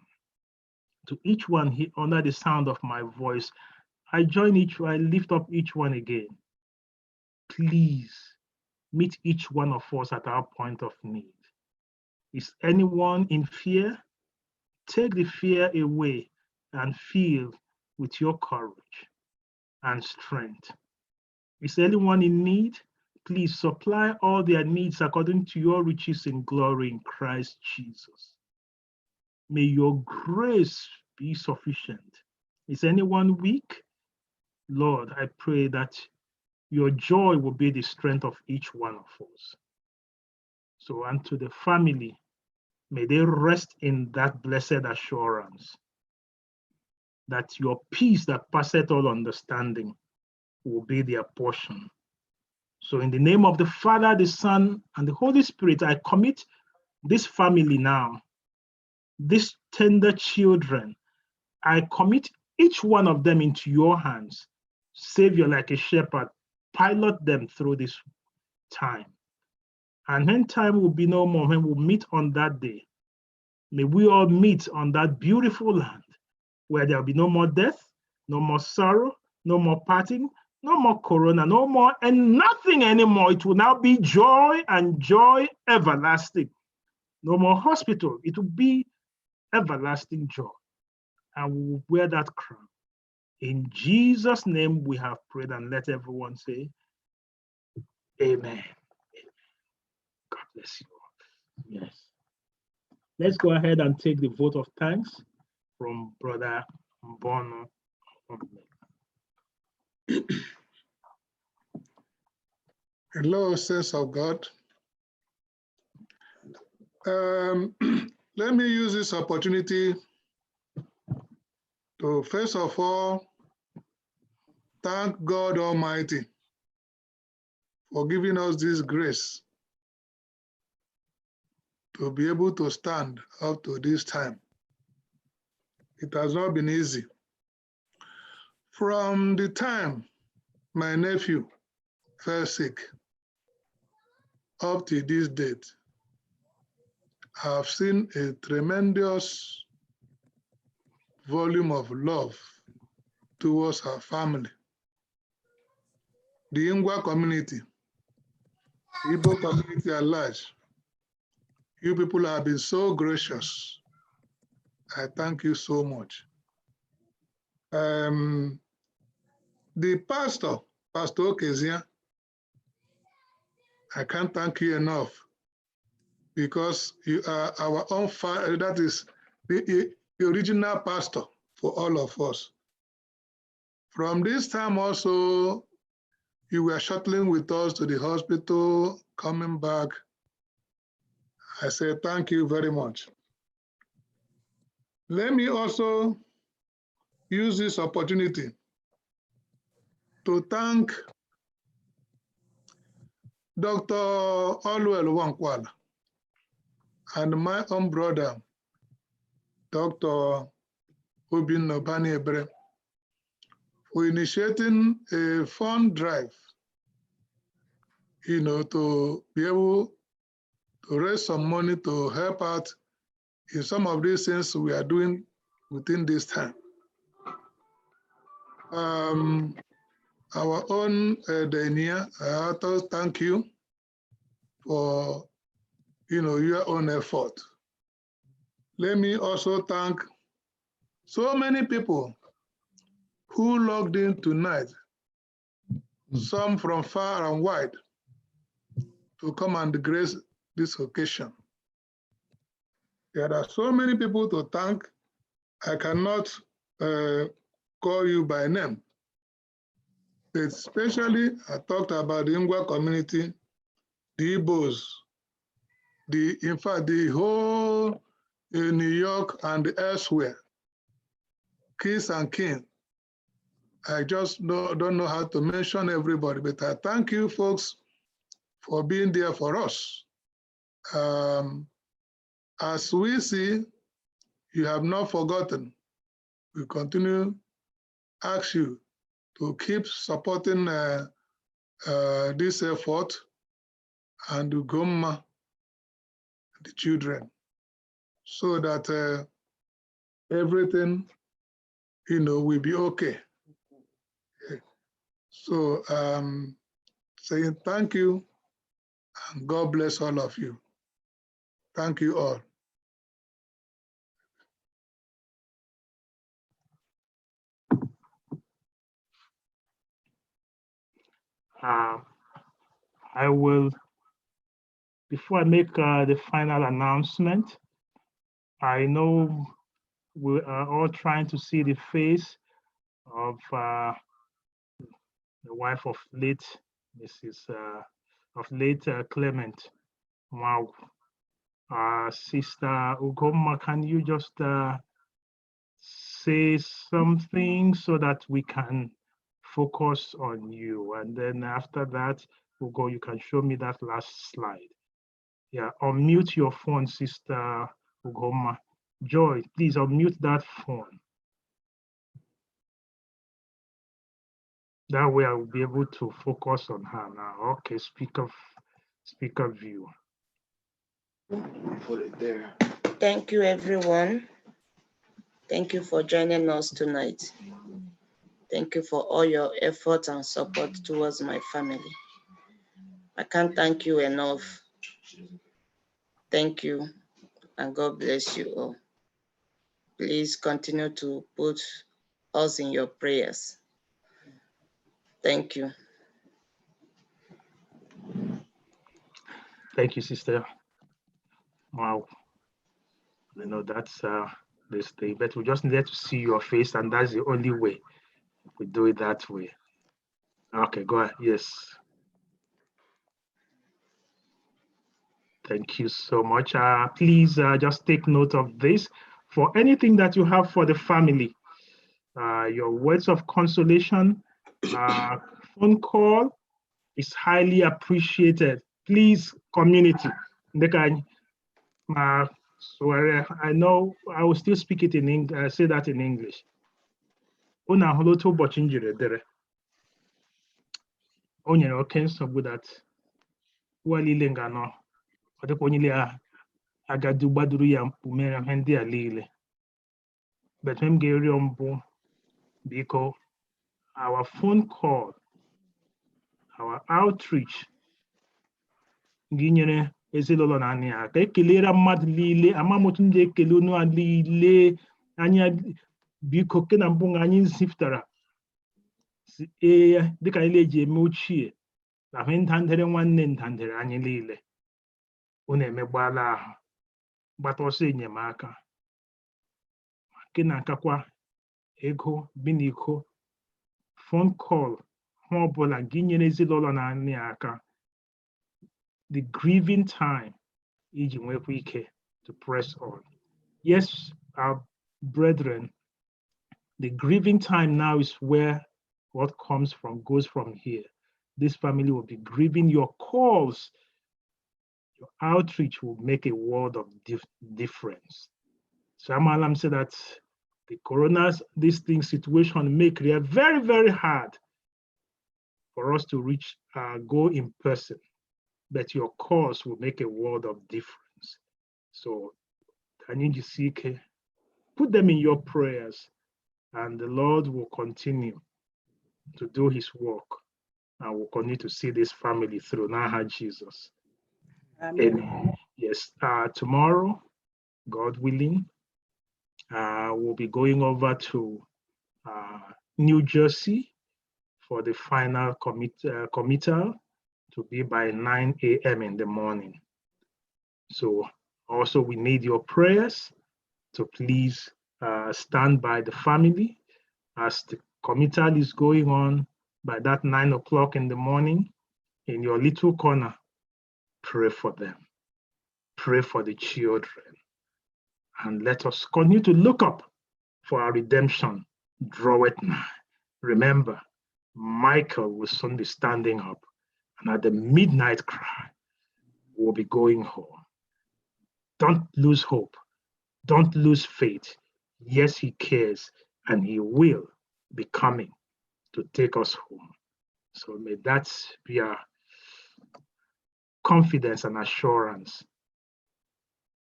To each one under the sound of my voice, I lift up each one again. please meet each one of us at our point of need. Is anyone in fear? Take the fear away and fill with your courage and strength. Is anyone in need? Please supply all their needs according to your riches in glory in Christ Jesus. May your grace be sufficient. Is anyone weak? Lord, I pray that your joy will be the strength of each one of us. So unto the family, may they rest in that blessed assurance that your peace that passeth all understanding will be their portion. So in the name of the Father, the Son, and the Holy Spirit, I commit this family now, these tender children, I commit each one of them into your hands. Savior, like a shepherd, pilot them through this time. And when time will be no more, when we'll meet on that day, may we all meet on that beautiful land where there'll be no more death, no more sorrow, no more parting, no more corona, no more, and nothing anymore. It will now be joy and joy everlasting. No more hospital. It will be everlasting joy. And we will wear that crown. In Jesus' name we have prayed, and let everyone say, Amen. God bless you all. Yes. Let's go ahead and take the vote of thanks from Brother Mbono. Hello, saints of God. Let me use this opportunity to first of all thank God Almighty for giving us this grace to be able to stand up to this time. It has not been easy. From the time my nephew fell sick up to this date, I have seen a tremendous volume of love towards our family. The Ingwa community, the Igbo community at large, you people have been so gracious. I thank you so much. The pastor, Pastor Okezia, I can't thank you enough because you are our own father, that is the original pastor for all of us. From this time also, you were shuttling with us to the hospital, coming back. I say thank you very much. Let me also use this opportunity to thank Dr. Oluwelu Wankwala and my own brother, Dr. Obinna Bani-Ebre, for initiating a fund drive, to be able to raise some money to help out in some of these things we are doing within this time. Our own Dania, I also thank you for your own effort. Let me also thank so many people who logged in tonight, some from far and wide, to come and grace this occasion. There are so many people to thank. I cannot call you by name. Especially, I talked about the Ingwa community, the Igbos, in fact, the whole New York and elsewhere, kings and king. I just don't know how to mention everybody, but I thank you folks for being there for us. As we see, you have not forgotten. We continue to ask you to keep supporting this effort and the Goma, the children, so that everything, will be okay. So saying thank you and God bless all of you. Thank you all. I will, before I make the final announcement, I know we are all trying to see the face of the wife of late Clement Nwagwu. Sister Ugoma, can you just say something so that we can focus on you? And then after that, Ugo, you can show me that last slide. Yeah, unmute your phone, Sister Ugoma. Joy, please unmute that phone. That way I will be able to focus on her now. Okay, speaker view. Put it there. Thank you, everyone. Thank you for joining us tonight. Thank you for all your effort and support towards my family. I can't thank you enough. Thank you, and God bless you all. Please continue to put us in your prayers. Thank you. Thank you, Sister. Wow. I know that's this thing, but we just needed to see your face, and that's the only way we do it that way. Okay, go ahead. Yes. Thank you so much. Please just take note of this. For anything that you have for the family, your words of consolation, phone call is highly appreciated. Please, community. So I know I will still speak it in English. Say that in English. Una holoto bochinjire dere. Onye oke nsogbu that walile ngano. Odekwa onye agadu gbaduru ya mkpume ihe ndị a niile. But m ga-eri mbụ biko our phone call, our outreach gịnyere ezinụlọ na anyị aka ekelera mmadụ niile amamotu ndị ekele unu niile anya biko ke na mbụ anyị zipụtara dịka anyị eji eme ochie na ihe ntandere nwanne ntandere anyị niile unu emegbala ahụ gbata ọsọ enyemaka ke na akakwa ego biniko phone call ha ọbụla gịnyere ezinụlọ na anyị aka the grieving time iji nwekwa ike to press on. Yes, our brethren, the grieving time now is where what goes from here. This family will be grieving. Your calls, your outreach will make a world of difference. So Amalam said that the this thing situation make it very, very hard for us to reach, go in person. But your cause will make a world of difference. So I need you to seek, put them in your prayers, and the Lord will continue to do his work, and will continue to see this family through. Now, Jesus. Amen. Yes, tomorrow, God willing, we'll be going over to New Jersey for the final committal, to be by 9 a.m. in the morning. So also we need your prayers to please stand by the family as the committal is going on. By that 9 o'clock in the morning, in your little corner, pray for them. Pray for the children. And let us continue to look up for our redemption. Draw it nigh. Remember, Michael will soon be standing up. And at the midnight cry, we'll be going home. Don't lose hope. Don't lose faith. Yes, he cares, and he will be coming to take us home. So may that be our confidence and assurance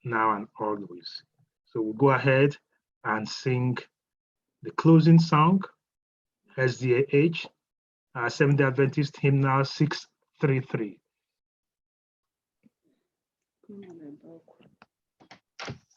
now and always. So we'll go ahead and sing the closing song, SDAH, Seventh-day Adventist hymnal 33.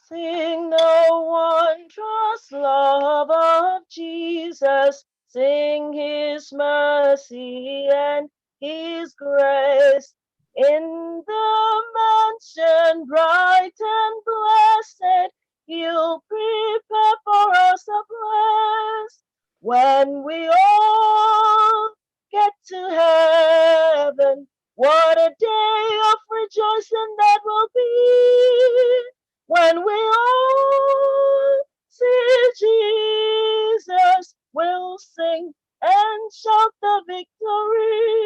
Sing no wondrous love of Jesus, sing his mercy and his grace. In the mansion bright and blessed, he'll prepare for us a place. When we all get to heaven, what a day of rejoicing that will be. When we all see Jesus, we'll sing and shout the victory.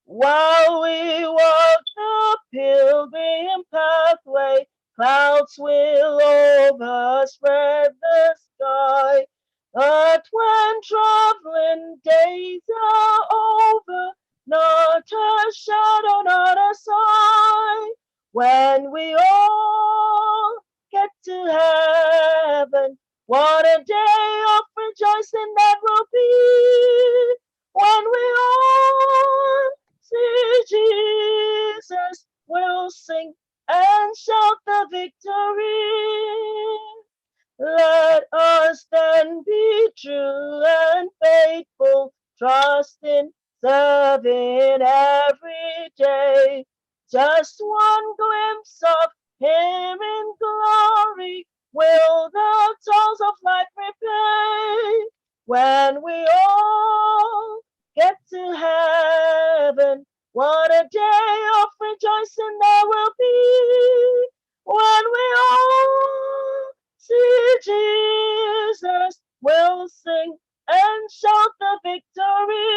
While we walk the pilgrim pathway, clouds will overspread the sky. But when traveling days are over, not a shadow, not a sign. When we all get to heaven, what a day of rejoicing that will be. When we all see Jesus, we'll sing and shout the victory. Let us then be true and faithful, trusting, serving every day. Just one glimpse of him in glory will the tolls of life repay. When we all get to heaven, what a day of rejoicing there will be. When we all see Jesus, we'll sing and shout the victory.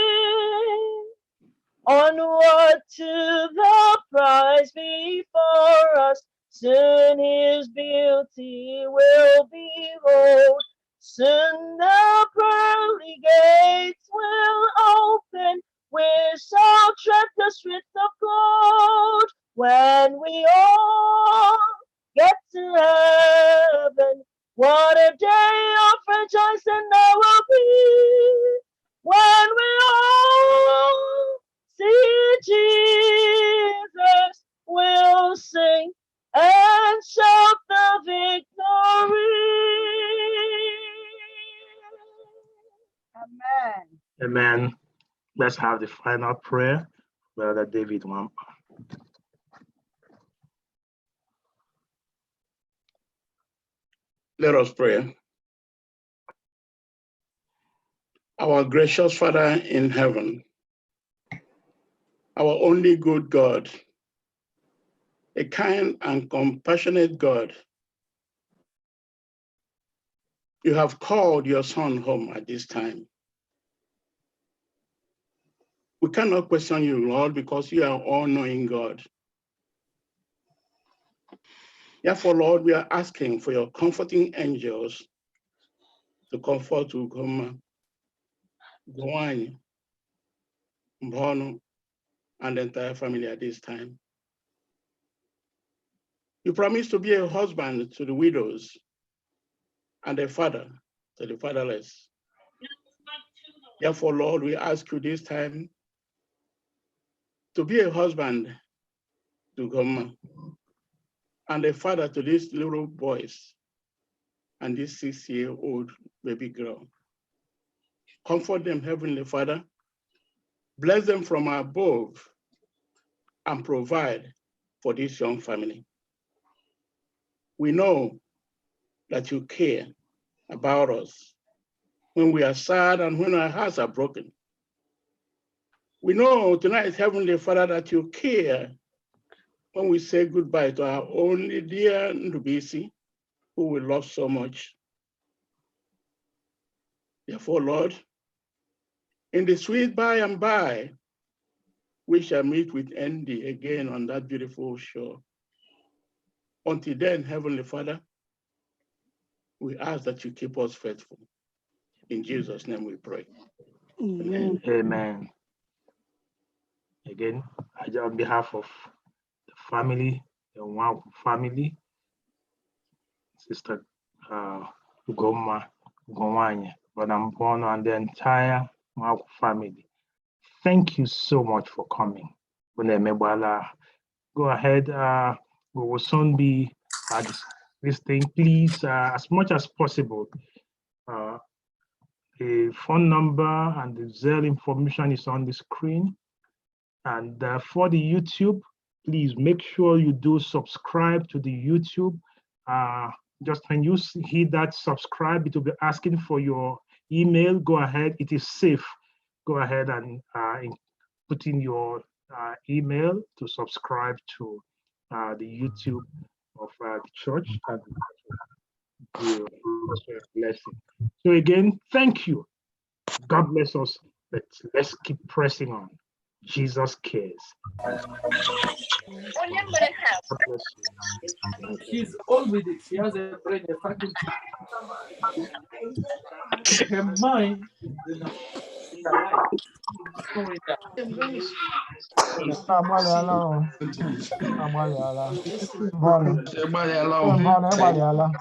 Onward to the prize before us, soon his beauty will behold. Soon the pearly gates will open, we shall tread the streets of gold. When we all get to heaven, what a day of rejoicing there will be. When we all see Jesus, we'll sing and shout the victory. Amen. Amen. Let's have the final prayer, Brother David Wampa. Let us pray. Our gracious Father in heaven, our only good God, a kind and compassionate God, you have called your son home at this time. We cannot question you, Lord, because you are all-knowing God. Therefore, Lord, we are asking for your comforting angels to comfort Ugoma, Gowany, Mbono, and the entire family at this time. You promised to be a husband to the widows and a father to the fatherless. Therefore, Lord, we ask you this time to be a husband to Ugoma and a father to these little boys and this 6-year-old baby girl. Comfort them, Heavenly Father. Bless them from above and provide for this young family. We know that you care about us when we are sad and when our hearts are broken. We know tonight, Heavenly Father, that you care when we say goodbye to our only dear Ndubuisi, who we love so much. Therefore, Lord, in the sweet by and by, we shall meet with Andy again on that beautiful shore. Until then, Heavenly Father, we ask that you keep us faithful. In Jesus' name we pray. Amen. Amen. Again, on behalf of the family, the Nwagwu family, Sister Ugoma, Gowany, Brother Mbono, and the entire Nwagwu family, thank you so much for coming. Go ahead. We will soon be at this thing. Please, as much as possible, the phone number and the Zelle information is on the screen. And for the YouTube, please make sure you do subscribe to the YouTube. Just when you hit that subscribe, it will be asking for your email. Go ahead, it is safe. Go ahead and put in your email to subscribe to the YouTube of the church and the blessing. So again, thank you. God bless us. Let's keep pressing on. Jesus cares. God bless you. She's old with it. She has a brain, a faculty. Her mind is alive.